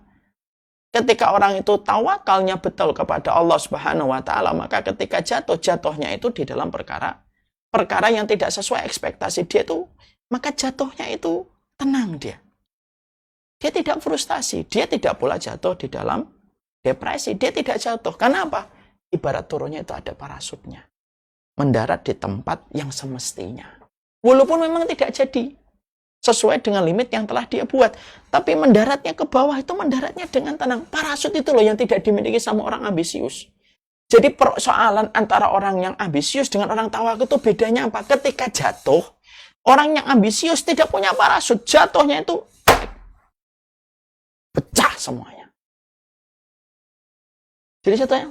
[SPEAKER 2] ketika orang itu tawakalnya betul kepada Allah Subhanahu wa Ta'ala, maka ketika jatuhnya itu di dalam perkara yang tidak sesuai ekspektasi dia itu, maka jatuhnya itu tenang dia. Dia tidak frustasi, dia tidak pula jatuh di dalam depresi, dia tidak jatuh. Karena apa? Ibarat turunnya itu ada parasutnya. Mendarat di tempat yang semestinya. Walaupun memang tidak jadi sesuai dengan limit yang telah dia buat, tapi mendaratnya ke bawah itu mendaratnya dengan tenang. Parasut itu loh yang tidak dimiliki sama orang ambisius. Jadi persoalan antara orang yang ambisius dengan orang tawakal itu bedanya apa? Ketika jatuh, orang yang ambisius tidak punya parasut, jatuhnya itu pecah semuanya. Jadi jatuhnya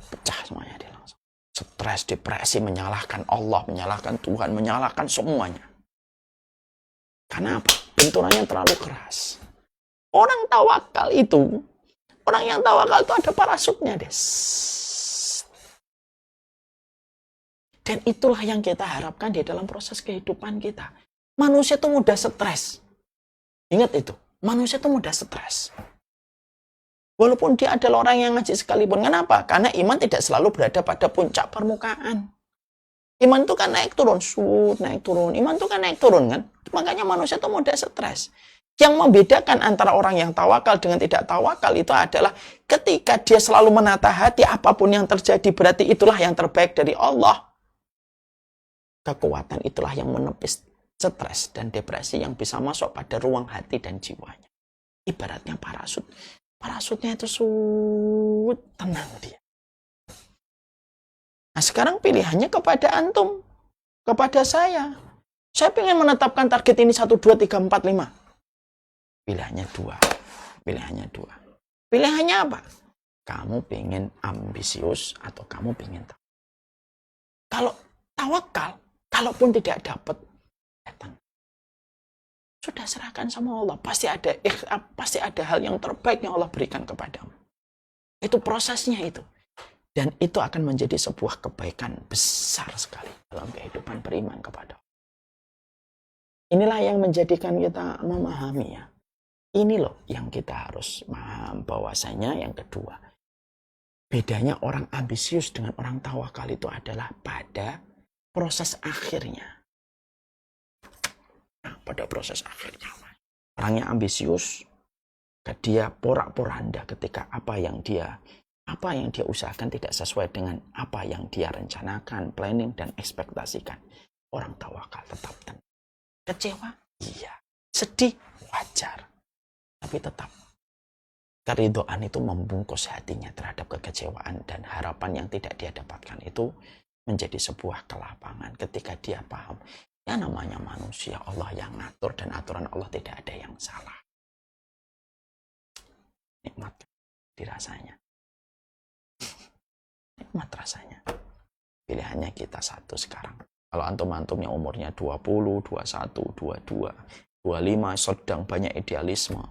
[SPEAKER 2] pecah semuanya dia langsung. Stres, depresi, menyalahkan Allah, menyalahkan Tuhan, menyalahkan semuanya. Karena apa? Benturannya terlalu keras. Orang yang tawakal itu ada parasutnya, des. Dan itulah yang kita harapkan di dalam proses kehidupan kita. Manusia itu mudah stres. Ingat itu, manusia itu mudah stres. Walaupun dia adalah orang yang ngaji sekalipun. Kenapa? Karena iman tidak selalu berada pada puncak permukaan. Iman itu kan naik turun, naik turun. Iman itu kan naik turun kan. Makanya manusia itu mudah stres. Yang membedakan antara orang yang tawakal dengan tidak tawakal itu adalah ketika dia selalu menata hati, apapun yang terjadi berarti itulah yang terbaik dari Allah. Kekuatan itulah yang menepis stres dan depresi yang bisa masuk pada ruang hati dan jiwanya. Ibaratnya parasut. Parasutnya itu tenang dia. Nah sekarang pilihannya kepada antum, kepada saya. Saya ingin menetapkan target ini 1, 2, 3, 4, 5. Pilihannya dua. Pilihannya apa? kamu pengen ambisius atau kamu pengen tahu. Kalau tawakal, kalaupun tidak dapat, datang. Sudah serahkan sama Allah. Pasti ada hal yang terbaik yang Allah berikan kepadamu. Itu prosesnya itu. Dan itu akan menjadi sebuah kebaikan besar sekali dalam kehidupan beriman kepada Allah. Inilah yang menjadikan kita memahami ya. Ini loh yang kita harus paham bahwasanya yang kedua. Bedanya orang ambisius dengan orang tawakal itu adalah pada proses akhirnya. Nah, pada proses akhirnya. Orangnya ambisius, dia porak-poranda ketika apa yang dia usahakan tidak sesuai dengan apa yang dia rencanakan, planning, dan ekspektasikan. Orang tawakal tetap tenang. Kecewa? Iya. Sedih? Wajar. Tapi tetap keridhaan itu membungkus hatinya terhadap kekecewaan dan harapan yang tidak dia dapatkan itu menjadi sebuah kelapangan ketika dia paham. Ya namanya manusia, Allah yang ngatur dan aturan Allah tidak ada yang salah. Nikmat dirasanya. Nikmat rasanya. Pilihannya kita satu sekarang. Kalau antum-antumnya umurnya 20, 21, 22, 25, sedang banyak idealisme.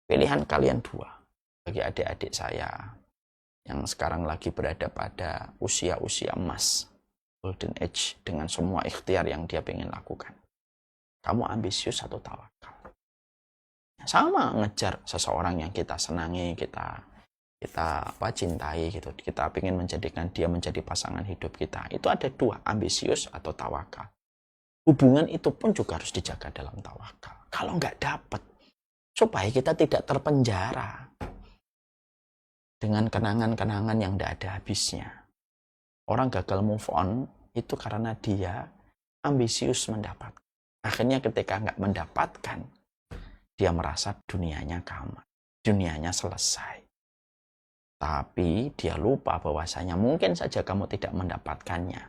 [SPEAKER 2] Pilihan kalian dua. Bagi adik-adik saya yang sekarang lagi berada pada usia-usia emas, golden age, dengan semua ikhtiar yang dia pengen lakukan. Kamu ambisius atau tawakal? Sama ngejar seseorang yang kita senangi, kita cintai gitu. Kita ingin menjadikan dia menjadi pasangan hidup kita. Itu ada dua, ambisius atau tawakal. Hubungan itu pun juga harus dijaga dalam tawakal. Kalau nggak dapat, supaya kita tidak terpenjara dengan kenangan-kenangan yang tidak ada habisnya. Orang gagal move on itu karena dia ambisius mendapat. Akhirnya ketika nggak mendapatkan, dia merasa dunianya kamat, dunianya selesai. Tapi dia lupa bahwasanya mungkin saja kamu tidak mendapatkannya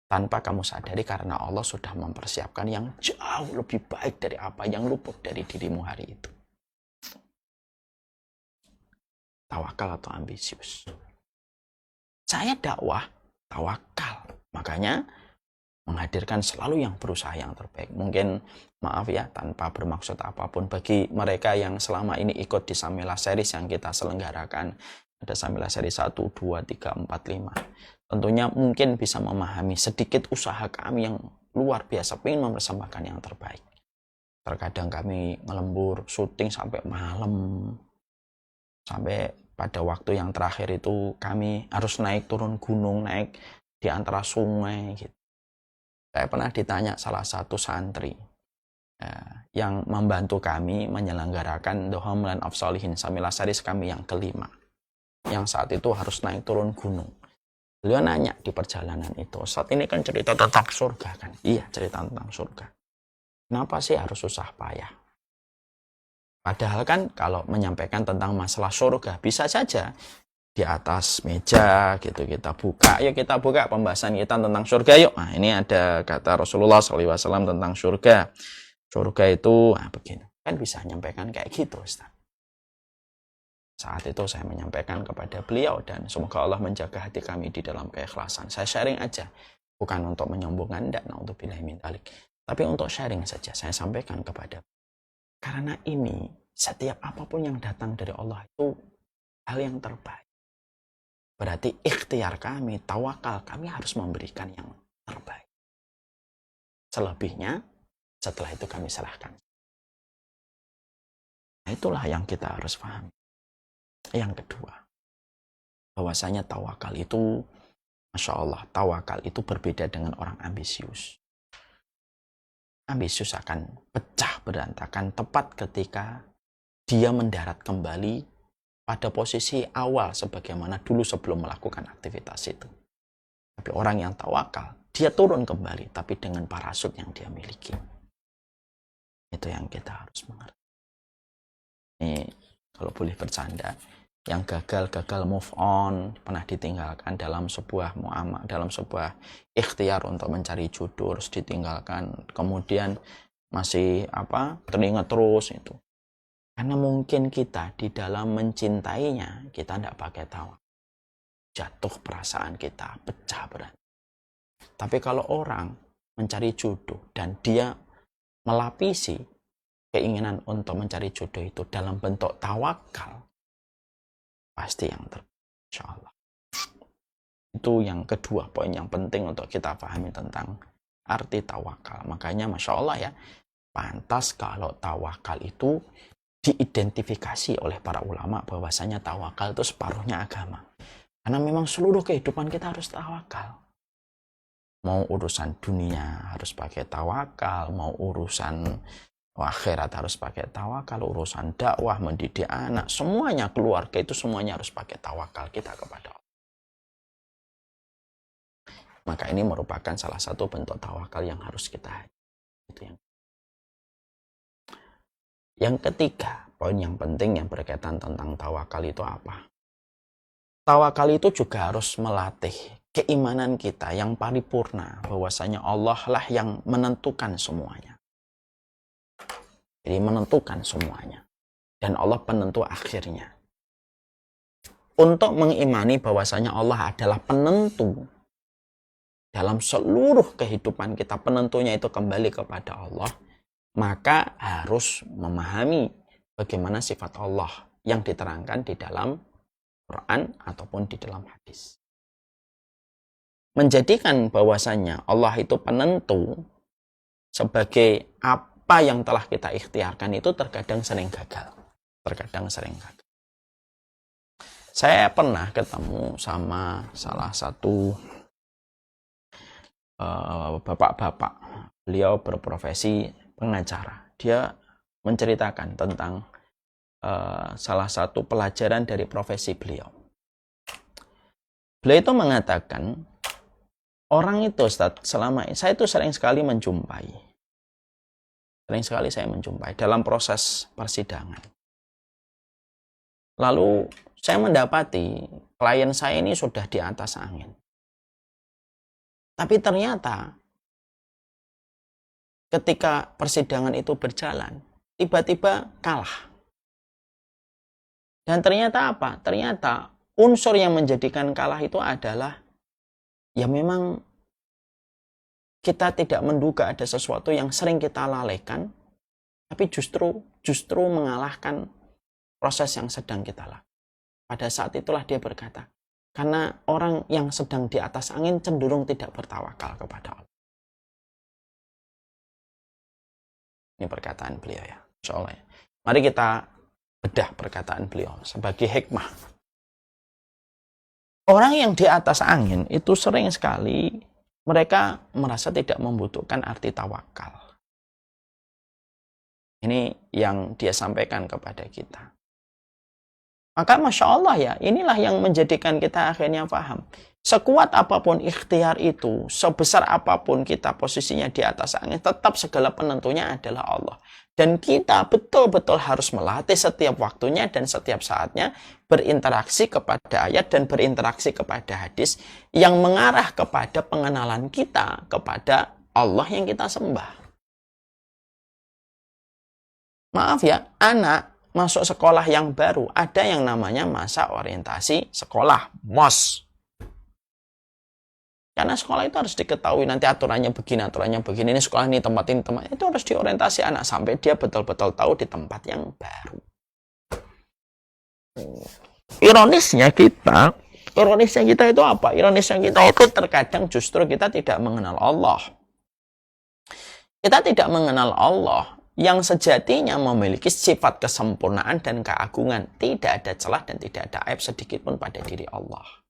[SPEAKER 2] tanpa kamu sadari karena Allah sudah mempersiapkan yang jauh lebih baik dari apa yang luput dari dirimu hari itu. Tawakal atau ambisius? Saya dakwah tawakal. Makanya menghadirkan selalu yang berusaha yang terbaik. Mungkin maaf ya, tanpa bermaksud apapun bagi mereka yang selama ini ikut di Samila Series yang kita selenggarakan. Ada Samila Series 1, 2, 3, 4, 5. Tentunya mungkin bisa memahami sedikit usaha kami yang luar biasa ingin mempersembahkan yang terbaik. Terkadang kami ngelembur syuting sampai malam. Sampai pada waktu yang terakhir itu kami harus naik turun gunung, naik di antara sungai gitu. Saya pernah ditanya salah satu santri yang membantu kami menyelenggarakan The Homeland of Solihin Samila Series kami yang kelima. Yang saat itu harus naik turun gunung. Beliau nanya di perjalanan itu, saat ini kan cerita tentang surga kan? Iya, cerita tentang surga. Kenapa sih harus susah payah? Padahal kan kalau menyampaikan tentang masalah surga, bisa saja di atas meja gitu kita buka. Yuk kita buka pembahasan kita tentang surga yuk. Nah ini ada kata Rasulullah SAW tentang surga. Surga itu begini. Kan bisa menyampaikan kayak gitu Ustaz. Saat itu saya menyampaikan kepada beliau dan semoga Allah menjaga hati kami di dalam keikhlasan. Saya sharing aja. Bukan untuk menyombongkan, tidak untuk billahi min dzalik. Tapi untuk sharing saja saya sampaikan kepada karena ini, setiap apapun yang datang dari Allah itu hal yang terbaik. Berarti ikhtiar kami, tawakal kami harus memberikan yang terbaik. Selebihnya, setelah itu kami serahkan. Nah, itulah yang kita harus pahami. Yang kedua, bahwasanya tawakal itu, Masya Allah, tawakal itu berbeda dengan orang ambisius. Ambisius akan pecah berantakan tepat ketika dia mendarat kembali pada posisi awal sebagaimana dulu sebelum melakukan aktivitas itu. Tapi orang yang tawakal, dia turun kembali tapi dengan parasut yang dia miliki. Itu yang kita harus mengerti. Ini kalau boleh bercanda, yang gagal move on, pernah ditinggalkan dalam sebuah muamalah, dalam sebuah ikhtiar untuk mencari jodoh, harus ditinggalkan, kemudian masih teringat terus itu. Karena mungkin kita di dalam mencintainya, kita tidak pakai tawakal. jatuh perasaan kita, pecah berani. Tapi kalau orang mencari jodoh dan dia melapisi keinginan untuk mencari jodoh itu dalam bentuk tawakal, pasti yang terbaik, insya Allah. Itu yang kedua, poin yang penting untuk kita pahami tentang arti tawakal. Makanya Masya Allah ya, pantas kalau tawakal itu diidentifikasi oleh para ulama bahwasanya tawakal itu separuhnya agama. Karena memang seluruh kehidupan kita harus tawakal. Mau urusan dunia harus pakai tawakal, mau urusan akhirat harus pakai tawakal, urusan dakwah, mendidik anak, semuanya, keluarga itu semuanya harus pakai tawakal kita kepada Allah. Maka ini merupakan salah satu bentuk tawakal yang harus kita itu yang ketiga, poin yang penting yang berkaitan tentang tawakal itu apa? Tawakal itu juga harus melatih keimanan kita yang paripurna bahwasanya Allah lah yang menentukan semuanya. Jadi menentukan semuanya. Dan Allah penentu akhirnya. Untuk mengimani bahwasanya Allah adalah penentu dalam seluruh kehidupan kita, penentunya itu kembali kepada Allah, maka harus memahami bagaimana sifat Allah yang diterangkan di dalam Quran ataupun di dalam hadis. Menjadikan bahwasanya Allah itu penentu sebagai apa yang telah kita ikhtiarkan itu terkadang sering gagal. Saya pernah ketemu sama salah satu bapak-bapak. Beliau berprofesi pengacara. Dia menceritakan tentang salah satu pelajaran dari profesi beliau. Beliau itu mengatakan, orang itu Ustaz, selama ini saya itu sering sekali saya menjumpai dalam proses persidangan. Lalu saya mendapati klien saya ini sudah di atas angin. Tapi ternyata ketika persidangan itu berjalan, tiba-tiba kalah. Dan ternyata apa? Ternyata unsur yang menjadikan kalah itu adalah ya memang kita tidak menduga ada sesuatu yang sering kita lalaikan, tapi justru mengalahkan proses yang sedang kita lakukan. Pada saat itulah dia berkata, karena orang yang sedang di atas angin cenderung tidak bertawakal kepada Allah. Ini perkataan beliau ya, insya Allah ya. Mari kita bedah perkataan beliau sebagai hikmah. Orang yang di atas angin itu sering sekali mereka merasa tidak membutuhkan arti tawakal. Ini yang dia sampaikan kepada kita. Maka Masya Allah ya, inilah yang menjadikan kita akhirnya paham. Sekuat apapun ikhtiar itu, sebesar apapun kita posisinya di atas angin, tetap segala penentunya adalah Allah. Dan kita betul-betul harus melatih setiap waktunya dan setiap saatnya berinteraksi kepada ayat dan berinteraksi kepada hadis yang mengarah kepada pengenalan kita kepada Allah yang kita sembah. Maaf ya, anak masuk sekolah yang baru, ada yang namanya masa orientasi sekolah, MOS. Karena sekolah itu harus diketahui nanti aturannya begini, ini sekolah ini tempat ini, itu harus diorientasi anak sampai dia betul-betul tahu di tempat yang baru. Ironisnya kita itu apa? Ironisnya kita itu terkadang justru kita tidak mengenal Allah. Kita tidak mengenal Allah yang sejatinya memiliki sifat kesempurnaan dan keagungan. Tidak ada celah dan tidak ada aib sedikit pun pada diri Allah.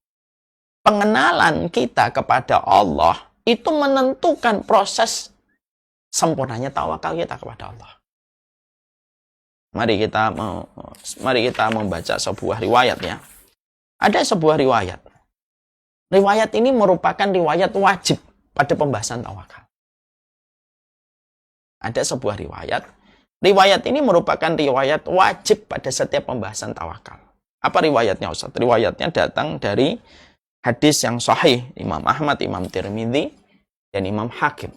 [SPEAKER 2] Pengenalan kita kepada Allah itu menentukan proses sempurnanya tawakal kita kepada Allah. Mari kita membaca sebuah riwayat ya. Ada sebuah riwayat. Riwayat ini merupakan riwayat wajib pada pembahasan tawakal. Ada sebuah riwayat. Riwayat ini merupakan riwayat wajib pada setiap pembahasan tawakal. Apa riwayatnya Ustaz? Riwayatnya datang dari hadis yang sahih Imam Ahmad, Imam Tirmidzi, dan Imam Hakim.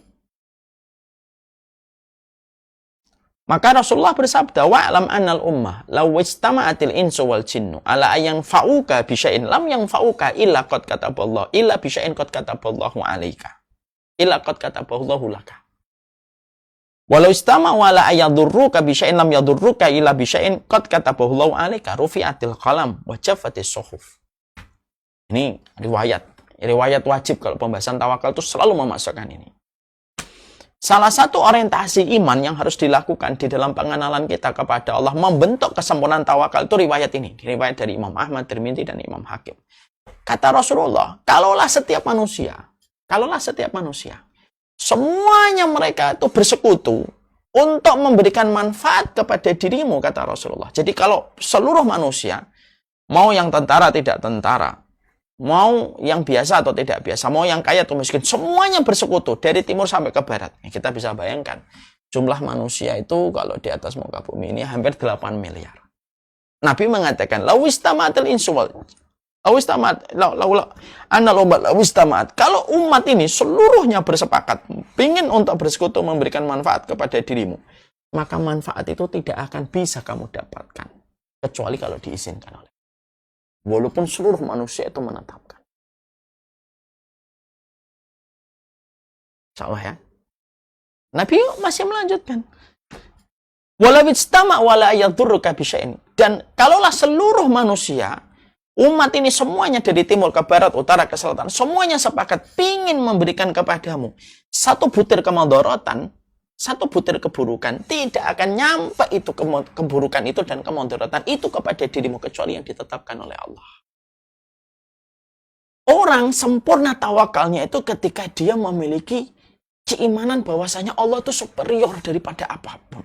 [SPEAKER 2] Maka Rasulullah bersabda, wa'lam annal ummah law istama'atil insu wal jinnu ala ayyan fa'uka bi syai'in lam yanfa'uka illa qad kataballahu illa bi syai'in qad kataballahu 'alaika. Illa qad kataballahu laka. Walau istama'u ala ayadurruka bi syai'in lam yadurruka illa bi syai'in qad kataballahu 'alaika. Rufi'atil qalam wa jaffatis suhuf. Ini riwayat wajib kalau pembahasan tawakal itu selalu memasukkan ini. Salah satu orientasi iman yang harus dilakukan di dalam pengenalan kita kepada Allah, membentuk kesempurnaan tawakal, itu riwayat ini. Riwayat dari Imam Ahmad, Tirmidzi, dan Imam Hakim. Kata Rasulullah, kalaulah setiap manusia, semuanya mereka itu bersekutu untuk memberikan manfaat kepada dirimu, kata Rasulullah. Jadi kalau seluruh manusia, mau yang tentara tidak tentara, mau yang biasa atau tidak biasa, mau yang kaya atau miskin, semuanya bersekutu dari timur sampai ke barat. Kita bisa bayangkan jumlah manusia itu kalau di atas muka bumi ini hampir 8 miliar. Nabi mengatakan, kalau umat ini seluruhnya bersepakat ingin untuk bersekutu memberikan manfaat kepada dirimu, maka manfaat itu tidak akan bisa kamu dapatkan kecuali kalau diizinkan oleh, walaupun seluruh manusia itu menetapkan. Insyaallah ya. Nabi masih melanjutkan. Dan kalaulah seluruh manusia, umat ini semuanya dari timur ke barat, utara ke selatan, semuanya sepakat ingin memberikan kepadamu satu butir kemadharatan, satu butir keburukan, tidak akan nyampe itu keburukan itu dan kemudaratan itu kepada dirimu kecuali yang ditetapkan oleh Allah. Orang sempurna tawakalnya itu ketika dia memiliki keimanan bahwasanya Allah itu superior daripada apapun.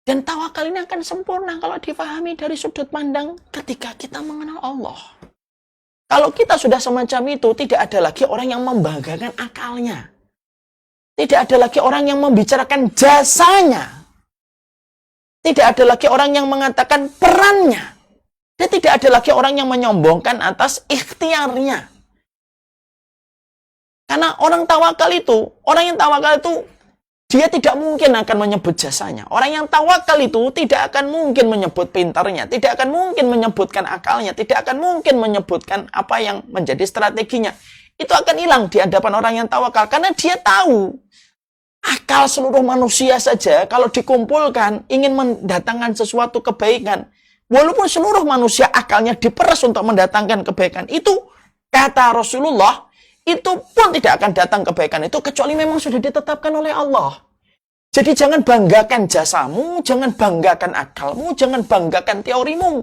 [SPEAKER 2] Dan tawakal ini akan sempurna kalau difahami dari sudut pandang ketika kita mengenal Allah. Kalau kita sudah semacam itu, tidak ada lagi orang yang membanggakan akalnya. Tidak ada lagi orang yang membicarakan jasanya. Tidak ada lagi orang yang mengatakan perannya. Dan tidak ada lagi orang yang menyombongkan atas ikhtiarnya. Karena orang yang tawakal itu, dia tidak mungkin akan menyebut jasanya. Orang yang tawakal itu tidak akan mungkin menyebut pintarnya, tidak akan mungkin menyebutkan akalnya, tidak akan mungkin menyebutkan apa yang menjadi strateginya. Itu akan hilang di hadapan orang yang tawakal. Karena dia tahu, akal seluruh manusia saja kalau dikumpulkan ingin mendatangkan sesuatu kebaikan. Walaupun seluruh manusia akalnya diperas untuk mendatangkan kebaikan. Itu, kata Rasulullah, itu pun tidak akan datang kebaikan itu kecuali memang sudah ditetapkan oleh Allah. Jadi jangan banggakan jasamu, jangan banggakan akalmu, jangan banggakan teorimu.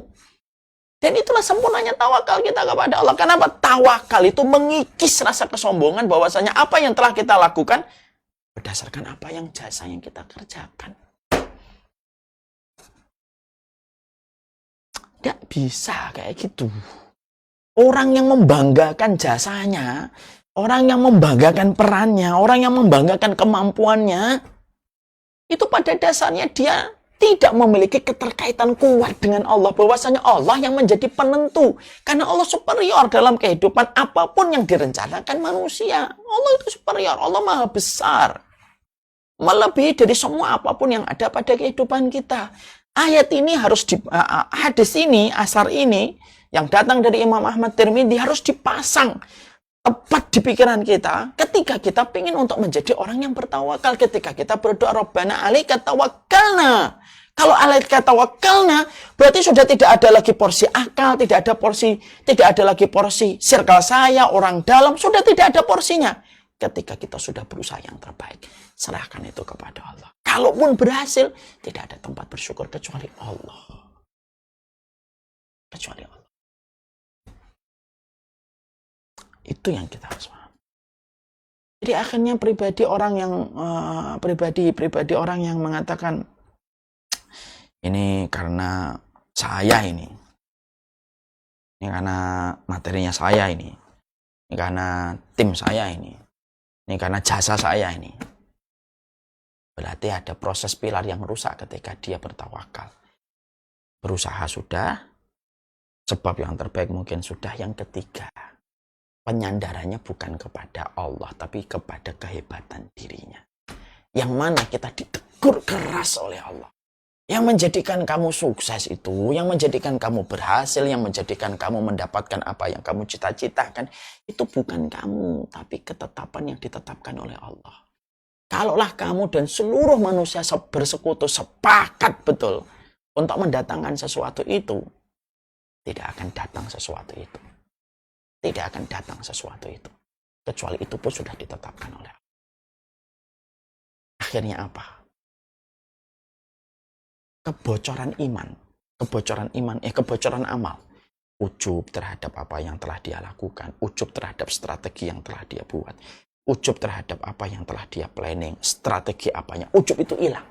[SPEAKER 2] Dan itulah sempurnanya tawakal kita kepada Allah. Kenapa? Tawakal itu mengikis rasa kesombongan bahwasanya apa yang telah kita lakukan berdasarkan apa yang jasa yang kita kerjakan. Tidak bisa kayak gitu. Orang yang membanggakan jasanya, orang yang membanggakan perannya, orang yang membanggakan kemampuannya, itu pada dasarnya dia tidak memiliki keterkaitan kuat dengan Allah. Bahwasanya Allah yang menjadi penentu. Karena Allah superior dalam kehidupan apapun yang direncanakan manusia. Allah itu superior, Allah maha besar. Melebihi dari semua apapun yang ada pada kehidupan kita. Ayat ini harus, hadis ini, asar ini, yang datang dari Imam Ahmad Tirmidzi harus dipasang tepat di pikiran kita ketika kita ingin untuk menjadi orang yang bertawakal, ketika kita berdoa Rabbana 'alaika tawakkalna. Kalau 'alaika tawakkalna berarti sudah tidak ada lagi porsi akal, tidak ada lagi porsi circle saya, orang dalam, sudah tidak ada porsinya. Ketika kita sudah berusaha yang terbaik, serahkan itu kepada Allah. Kalaupun berhasil, tidak ada tempat bersyukur kecuali Allah. Kecuali Allah. Itu yang kita harus paham. Jadi akhirnya pribadi orang yang mengatakan ini karena saya ini karena materinya saya ini karena tim saya ini karena jasa saya ini. Berarti ada proses pilar yang rusak ketika dia bertawakal. Berusaha sudah, sebab yang terbaik mungkin sudah, yang ketiga. Penyandarannya bukan kepada Allah, tapi kepada kehebatan dirinya. yang mana kita ditegur keras oleh Allah. Yang menjadikan kamu sukses itu, yang menjadikan kamu berhasil, yang menjadikan kamu mendapatkan apa yang kamu cita-citakan, itu bukan kamu, tapi ketetapan yang ditetapkan oleh Allah. Kalaulah kamu dan seluruh manusia bersekutu sepakat betul untuk mendatangkan sesuatu itu, tidak akan datang sesuatu itu. Tidak akan datang sesuatu itu. Kecuali itu pun sudah ditetapkan oleh Allah. Akhirnya apa? Kebocoran amal. Ujub terhadap apa yang telah dia lakukan, ujub terhadap strategi yang telah dia buat, ujub terhadap apa yang telah dia planning, strategi apanya, ujub itu hilang.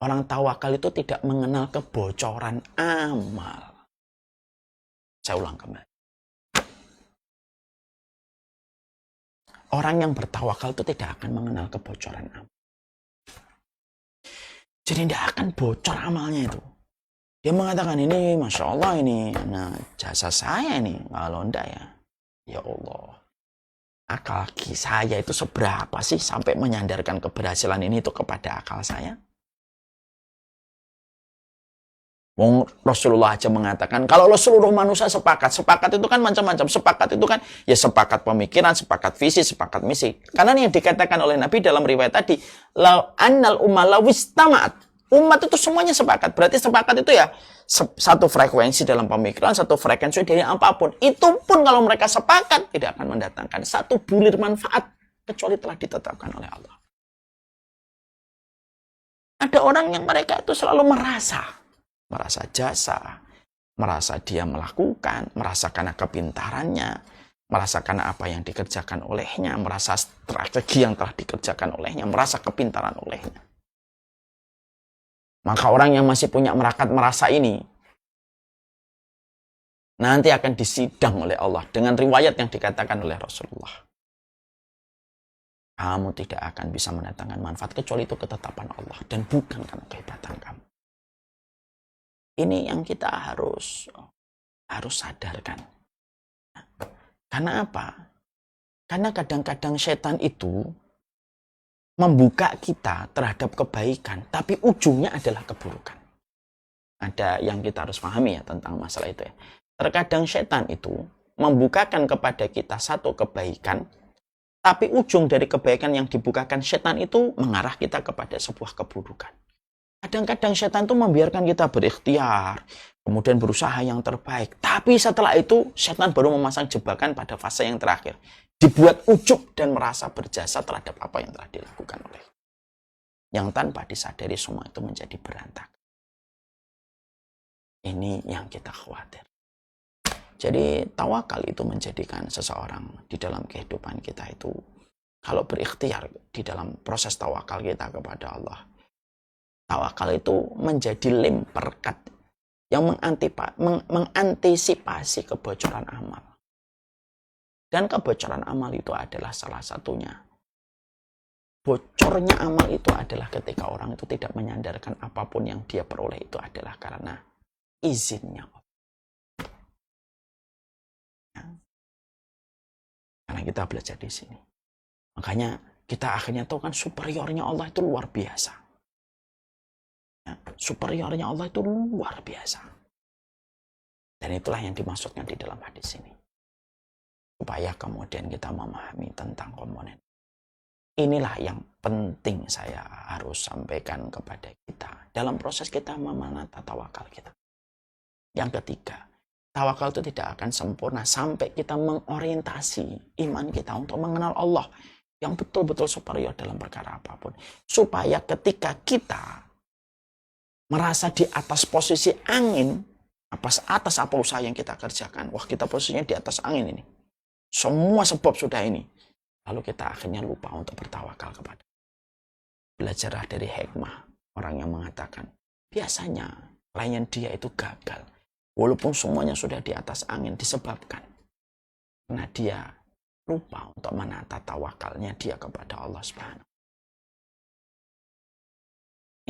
[SPEAKER 2] Orang tawakal itu tidak mengenal kebocoran amal. Saya ulang kembali. Orang yang bertawakal itu tidak akan mengenal kebocoran amal. Jadi tidak akan bocor amalnya itu. Dia mengatakan ini, Masya Allah ini, nah, jasa saya ini. Kalau enggak ya Allah. Akal saya itu seberapa sih sampai menyandarkan keberhasilan ini itu kepada akal saya? Rasulullah aja mengatakan, kalau seluruh manusia sepakat itu kan macam-macam. Sepakat itu kan, ya sepakat pemikiran, sepakat visi, sepakat misi. Karena yang dikatakan oleh Nabi dalam riwayat tadi, annal umma lawistama'at. Umat itu semuanya sepakat. Berarti sepakat itu ya satu frekuensi dalam pemikiran, satu frekuensi dari apapun. Itu pun kalau mereka sepakat, tidak akan mendatangkan satu bulir manfaat, kecuali telah ditetapkan oleh Allah. Ada orang yang mereka itu selalu merasa jasa, merasa dia melakukan, merasa karena kepintarannya, merasa karena apa yang dikerjakan olehnya, merasa strategi yang telah dikerjakan olehnya, merasa kepintaran olehnya. Maka orang yang masih punya merasa ini, nanti akan disidang oleh Allah dengan riwayat yang dikatakan oleh Rasulullah. Kamu tidak akan bisa mendatangkan manfaat kecuali itu ketetapan Allah dan bukan karena kehebatan kamu. Ini yang kita harus sadarkan. Karena apa? Karena kadang-kadang setan itu membuka kita terhadap kebaikan, tapi ujungnya adalah keburukan. Ada yang kita harus pahami ya tentang masalah itu ya. Terkadang setan itu membukakan kepada kita satu kebaikan, tapi ujung dari kebaikan yang dibukakan setan itu mengarah kita kepada sebuah keburukan. Kadang-kadang setan itu membiarkan kita berikhtiar, kemudian berusaha yang terbaik. Tapi setelah itu, setan baru memasang jebakan pada fase yang terakhir. Dibuat ujub dan merasa berjasa terhadap apa yang telah dilakukan oleh. Yang tanpa disadari semua itu menjadi berantakan. Ini yang kita khawatir. Jadi tawakal itu menjadikan seseorang di dalam kehidupan kita itu, kalau berikhtiar di dalam proses tawakal kita kepada Allah, tawakal itu menjadi lem perekat yang mengantisipasi kebocoran amal. Dan kebocoran amal itu adalah salah satunya. Bocornya amal itu adalah ketika orang itu tidak menyandarkan apapun yang dia peroleh itu adalah karena izinnya Allah. Karena kita belajar di sini. Makanya kita akhirnya tahu kan superiornya Allah itu luar biasa. Superiornya Allah itu luar biasa. Dan itulah yang dimaksudkan di dalam hadis ini. Supaya kemudian kita memahami tentang komponen. Inilah yang penting saya harus sampaikan kepada kita dalam proses kita menata tawakal kita. Yang ketiga, tawakal itu tidak akan sempurna sampai kita mengorientasi iman kita untuk mengenal Allah yang betul-betul superior dalam perkara apapun. Supaya ketika kita merasa di atas posisi angin, atas apa usaha yang kita kerjakan, wah kita posisinya di atas angin ini. Semua sebab sudah ini. Lalu kita akhirnya lupa untuk bertawakal kepada. Belajarlah dari hikmah orang yang mengatakan, biasanya klien dia itu gagal. Walaupun semuanya sudah di atas angin disebabkan. Karena dia lupa untuk menata tawakalnya dia kepada Allah Subhanahu.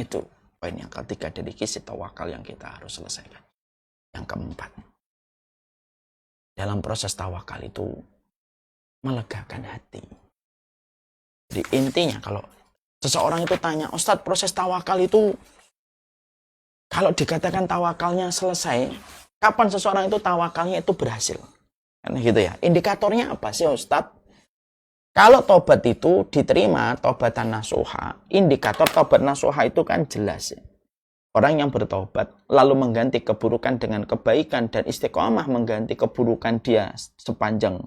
[SPEAKER 2] Itu poin yang ketiga dari kisah tawakal yang kita harus selesaikan. Yang keempat, dalam proses tawakal itu melegakan hati. Jadi intinya kalau Seseorang itu tanya, Ustadz, proses tawakal itu, kalau dikatakan tawakalnya selesai, kapan seseorang itu tawakalnya itu berhasil? Kan gitu ya. Indikatornya apa sih Ustadz? Kalau tobat itu diterima, tobatan nasuha, indikator tobat nasuha itu kan jelas ya. Orang yang bertobat lalu mengganti keburukan dengan kebaikan dan istiqomah mengganti keburukan dia sepanjang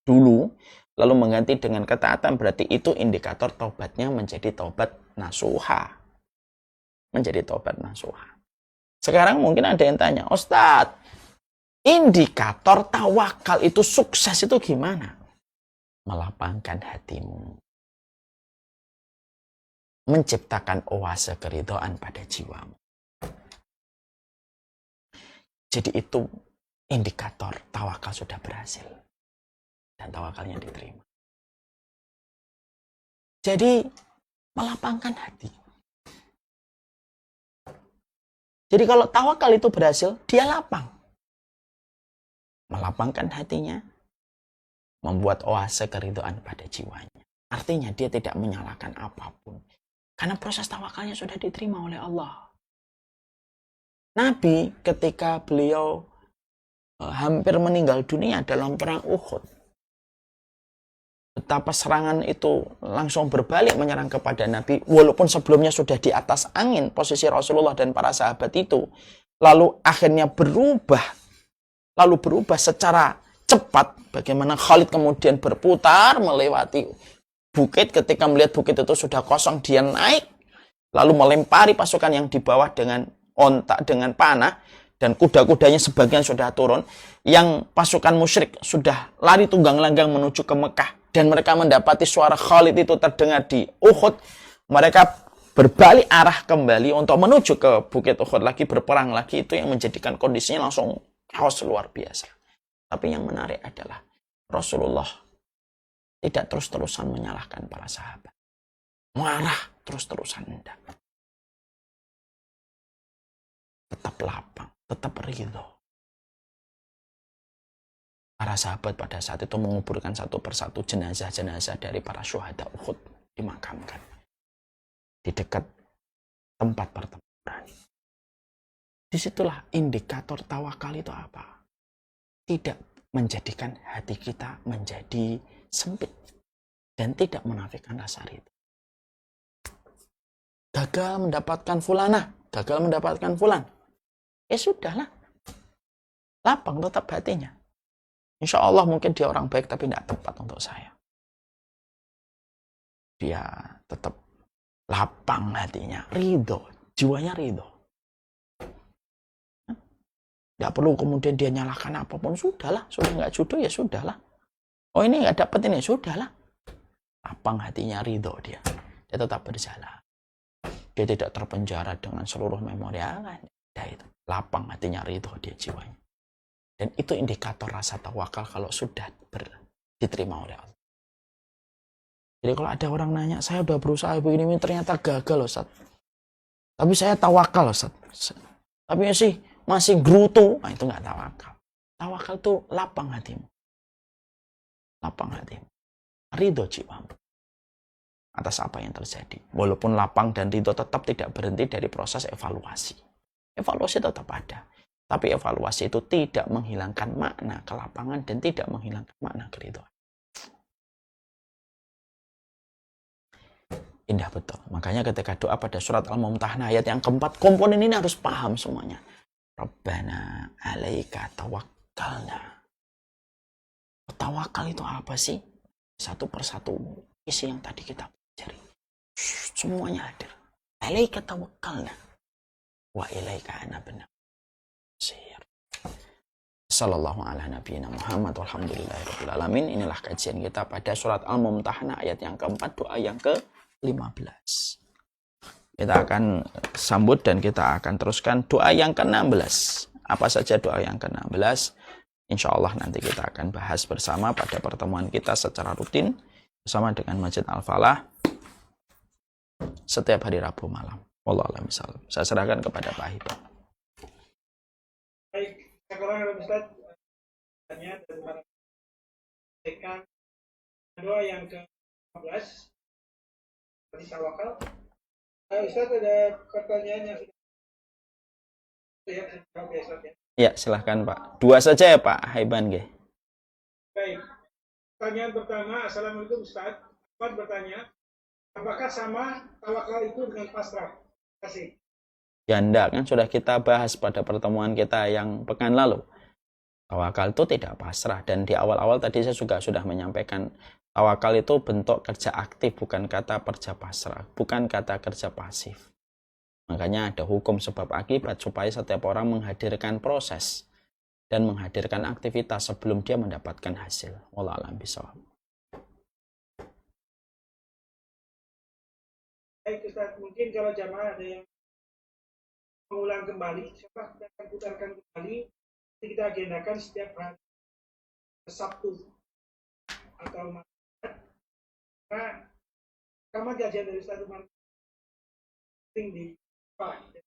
[SPEAKER 2] dulu, lalu mengganti dengan ketaatan, berarti itu indikator tobatnya menjadi tobat nasuha. Menjadi tobat nasuha. Sekarang mungkin ada yang tanya, Ustadz, indikator tawakal itu sukses itu gimana? Melapangkan hatimu. Menciptakan oase keridhaan pada jiwamu. Jadi itu indikator tawakal sudah berhasil. Dan tawakalnya diterima. Jadi melapangkan hati. Jadi kalau tawakal itu berhasil, dia lapang. Melapangkan hatinya, membuat oase keridhaan pada jiwanya. Artinya dia tidak menyalahkan apapun. Karena proses tawakalnya sudah diterima oleh Allah. Nabi ketika beliau hampir meninggal dunia dalam perang Uhud, betapa serangan itu langsung berbalik menyerang kepada Nabi, walaupun sebelumnya sudah di atas angin posisi Rasulullah dan para sahabat itu, lalu akhirnya berubah secara cepat, bagaimana Khalid kemudian berputar melewati bukit, ketika melihat bukit itu sudah kosong, dia naik, lalu melempari pasukan yang di bawah dengan ontak, dengan panah, dan kuda-kudanya sebagian sudah turun, yang pasukan musyrik sudah lari tunggang langgang menuju ke Mekah, dan mereka mendapati suara Khalid itu terdengar di Uhud. Mereka berbalik arah kembali untuk menuju ke bukit Uhud lagi, berperang lagi. Itu yang menjadikan kondisinya langsung chaos luar biasa. Tapi yang menarik adalah Rasulullah tidak terus-terusan menyalahkan para sahabat, marah terus-terusan, enggak. Tetap lapang, tetap ridho. Para sahabat pada saat itu menguburkan satu persatu jenazah-jenazah dari para syuhada Uhud, dimakamkan di dekat tempat pertempuran. Disitulah indikator tawakal itu apa? Tidak menjadikan hati kita menjadi sempit dan tidak menafikan rasa ridho. Gagal mendapatkan fulana, gagal mendapatkan fulan, ya sudahlah, lapang tetap hatinya. Insya Allah mungkin dia orang baik tapi tidak tepat untuk saya. Dia tetap lapang hatinya, ridho, jiwanya ridho. Tidak perlu kemudian dia nyalahkan apapun, sudahlah, sudah nggak jodoh ya sudahlah. Oh ini nggak dapat ini, sudahlah. Lapang hatinya, ridho dia. Dia tetap berjalan. Dia tidak terpenjara dengan seluruh memori kan. Dia itu lapang hatinya, ridho dia jiwanya. Dan itu indikator rasa tawakal kalau sudah diterima oleh Allah. Jadi kalau ada orang nanya, saya udah berusaha begini, ternyata gagal Ustaz. Tapi saya tawakal Ustaz. Tapi ya sih masih gerutu. Nah, itu nggak tawakal. Tawakal itu lapang hatimu. Lapang hatimu. Ridho jiwamu atas apa yang terjadi. Walaupun lapang dan ridho tetap tidak berhenti dari proses evaluasi. Evaluasi tetap ada. Tapi evaluasi itu tidak menghilangkan makna kelapangan dan tidak menghilangkan makna keridhaan. Indah betul. Makanya ketika doa pada surat Al-Mumtahanah ayat yang keempat, komponen ini harus paham semuanya. Rabbana alaika tawakkalna. Tawakal itu apa sih? Satu persatu isi yang tadi kita pelajari. Semuanya hadir. Alaika tawakkalna. Wa ilaika anabna. Sallallahu ala nabiyina Muhammad walhamdulillahirabbil alamin. Inilah kajian kita pada surat Al-Mumtahanah ayat yang keempat, doa yang ke-15. Kita akan sambut dan kita akan teruskan doa yang ke-16. Apa saja doa yang ke-16? Insya Allah nanti kita akan bahas bersama pada pertemuan kita secara rutin bersama dengan Masjid Al-Falah setiap hari Rabu malam. Wallahu a'lam bishawab. Saya serahkan kepada Pak Hibah.
[SPEAKER 1] Baik, sekarang Ustaz tanya tentang doa yang ke-15. Tadi tawakal. Ustaz ada pertanyaan yang sudah ya, jawab ya, Ustaz ya.
[SPEAKER 2] Ya, silahkan Pak. 2 saja ya Pak Haiban nggih.
[SPEAKER 1] Baik. Pertanyaan pertama, Assalamualaikum Ustaz. Ustaz bertanya, apakah sama tawakal itu dengan pasrah? Terima kasih.
[SPEAKER 2] Janda kan sudah kita bahas pada pertemuan kita yang pekan lalu. Tawakal itu tidak pasrah, dan di awal-awal tadi saya juga sudah menyampaikan tawakal itu bentuk kerja aktif, bukan kata kerja pasrah, bukan kata kerja pasif. Makanya ada hukum sebab akibat supaya setiap orang menghadirkan proses dan menghadirkan aktivitas sebelum dia mendapatkan hasil. Wallahu a'lam bishawab.
[SPEAKER 1] Baik Ustaz, mungkin kalau jamaah ada yang mengulang kembali, coba kita akan putarkan kembali. Nanti kita agendakan setiap hari Sabtu atau Maret. Nah, rekaman kajian dari Ustaz Umar di Pak.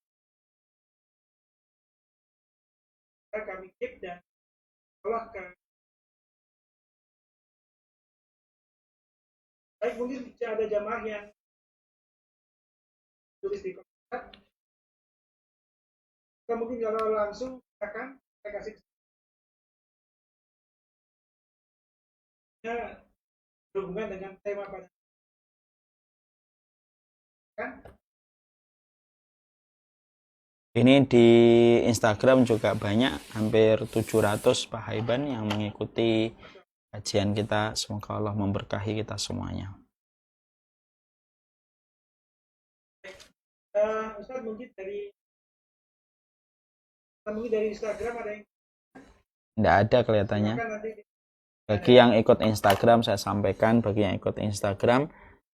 [SPEAKER 1] Kami keep dan olah ke. Baik, mungkin bisa ada jamaah yang tulis di komentar. Kita mungkin kalau langsung akan saya kasih berhubungan dengan tema pada kan.
[SPEAKER 2] Ini di Instagram juga banyak, hampir 700 Pak Haiban yang mengikuti kajian kita. Semoga Allah memberkahi kita semuanya.
[SPEAKER 1] Ustaz, mungkin dari Instagram ada yang
[SPEAKER 2] Tidak ada kelihatannya. Bagi yang ikut Instagram saya sampaikan, bagi yang ikut Instagram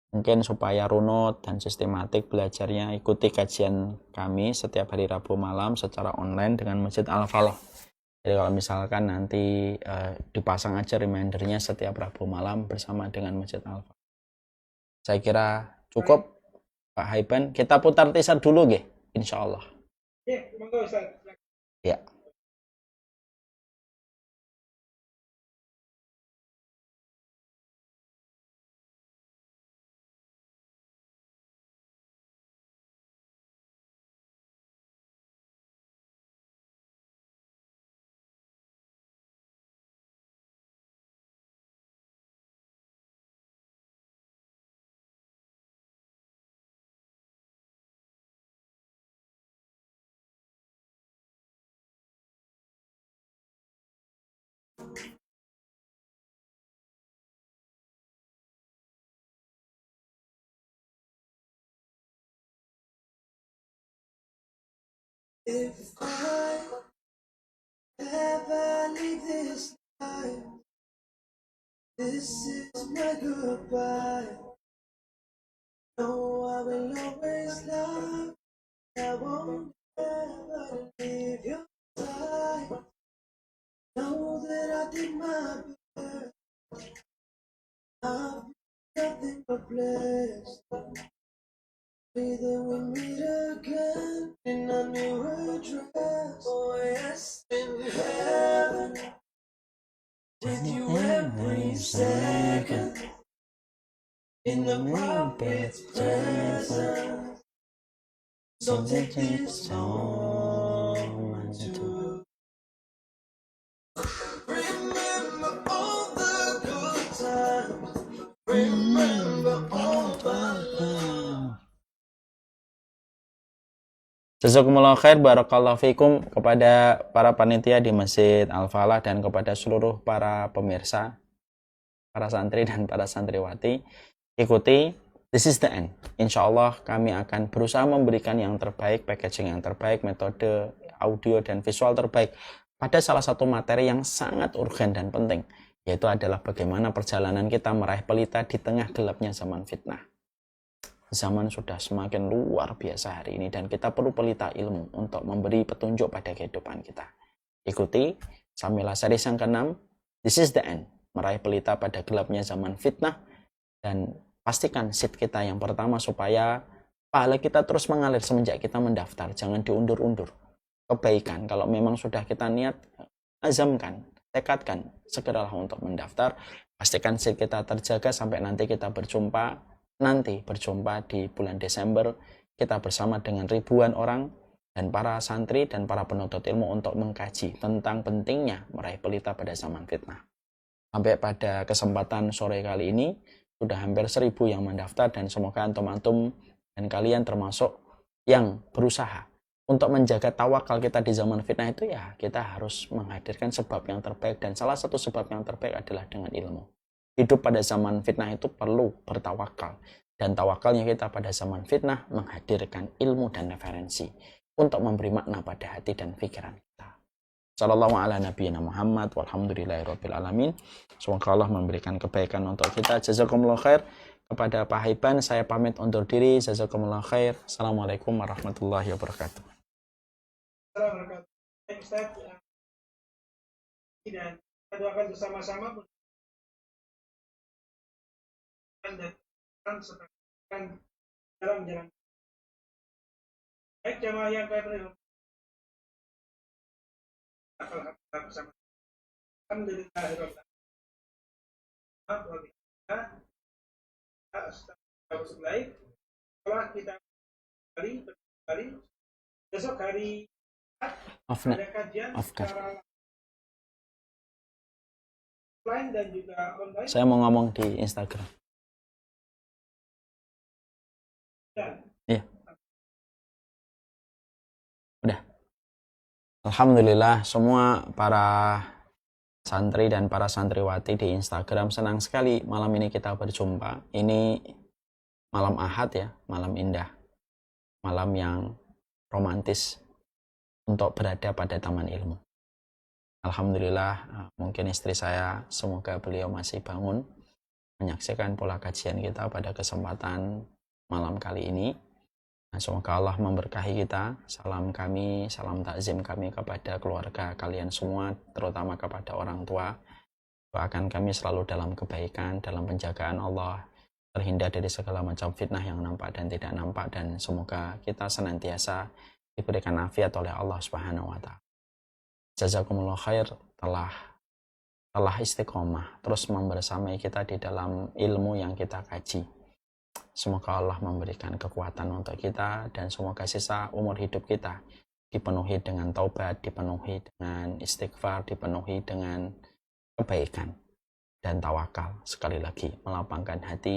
[SPEAKER 2] mungkin supaya runut dan sistematik belajarnya, ikuti kajian kami setiap hari Rabu malam secara online dengan Masjid Al-Falah. Jadi kalau misalkan nanti dipasang aja remindernya setiap Rabu malam bersama dengan Masjid Al-Falah. Saya kira cukup Pak Haiban. Kita putar teaser dulu nggih, insyaallah.
[SPEAKER 1] Ya, monggo Ustaz.
[SPEAKER 2] Ya.
[SPEAKER 1] If I ever leave this life, this is my goodbye. No, I will always love. I won't ever leave your side. Know that I did my best. I'm nothing but blessed. Then we meet again in a new address. Oh yes, in heaven, with you every second, in the prophet's presence. So take this song to remember all the good times. Remember all the love.
[SPEAKER 2] Jazakumullah khair, barakallahu fikum kepada para panitia di Masjid Al-Falah dan kepada seluruh para pemirsa, para santri dan para santriwati. Ikuti, this is the end. Insya Allah kami akan berusaha memberikan yang terbaik, packaging yang terbaik, metode audio dan visual terbaik pada salah satu materi yang sangat urgen dan penting, yaitu adalah bagaimana perjalanan kita meraih pelita di tengah gelapnya zaman fitnah. Zaman sudah semakin luar biasa hari ini dan kita perlu pelita ilmu untuk memberi petunjuk pada kehidupan kita. Ikuti Samilah series yang ke-6, this is the end, meraih pelita pada gelapnya zaman fitnah, dan pastikan seat kita yang pertama supaya pahala kita terus mengalir semenjak kita mendaftar. Jangan diundur-undur. Kebaikan kalau memang sudah kita niat, azamkan, tekadkan, segeralah untuk mendaftar. Pastikan seat kita terjaga sampai nanti kita berjumpa nanti berjumpa di bulan Desember, kita bersama dengan ribuan orang dan para santri dan para penuntut ilmu untuk mengkaji tentang pentingnya meraih pelita pada zaman fitnah. Sampai pada kesempatan sore kali ini, sudah hampir 1.000 yang mendaftar, dan semoga antum-antum dan kalian termasuk yang berusaha untuk menjaga tawakal kita di zaman fitnah itu. Ya, kita harus menghadirkan sebab yang terbaik, dan salah satu sebab yang terbaik adalah dengan ilmu. Hidup pada zaman fitnah itu perlu bertawakal, dan tawakalnya kita pada zaman fitnah menghadirkan ilmu dan referensi untuk memberi makna pada hati dan pikiran kita. Sallallahu ala nabiyina Muhammad walhamdulillahirabbil alamin. Semoga Allah memberikan kebaikan untuk kita. Jazakumullah khair. Kepada Pak Haiban saya pamit undur diri. Jazakumullah khair. Assalamualaikum warahmatullahi wabarakatuh.
[SPEAKER 1] Assalamualaikum Ustaz. Dan kita doakan bersama-sama dan sertakan dalam jalan. Baik jamaah yang kami bersama. Alhamdulillahirabbil alamin. Setelah kita kembali besok hari ada kajian secara offline dan juga online.
[SPEAKER 2] Saya mau ngomong di Instagram. Iya. Udah. Alhamdulillah, semua para santri dan para santriwati di Instagram senang sekali malam ini kita berjumpa. Ini malam Ahad ya, malam indah, malam yang romantis untuk berada pada taman ilmu. Alhamdulillah, mungkin istri saya, semoga beliau masih bangun menyaksikan pola kajian kita pada kesempatan malam kali ini. Nah, semoga Allah memberkahi kita. Salam kami, salam takzim kami kepada keluarga kalian semua, terutama kepada orang tua. Doakan kami selalu dalam kebaikan, dalam penjagaan Allah, terhindar dari segala macam fitnah yang nampak dan tidak nampak, dan semoga kita senantiasa diberikan afiat oleh Allah Subhanahu wa Ta'ala. Jazakumullah khair telah istiqomah terus membersamai kita di dalam ilmu yang kita kaji. Semoga Allah memberikan kekuatan untuk kita, dan semoga sisa umur hidup kita dipenuhi dengan taubat, dipenuhi dengan istighfar, dipenuhi dengan kebaikan dan tawakal. Sekali lagi, melapangkan hati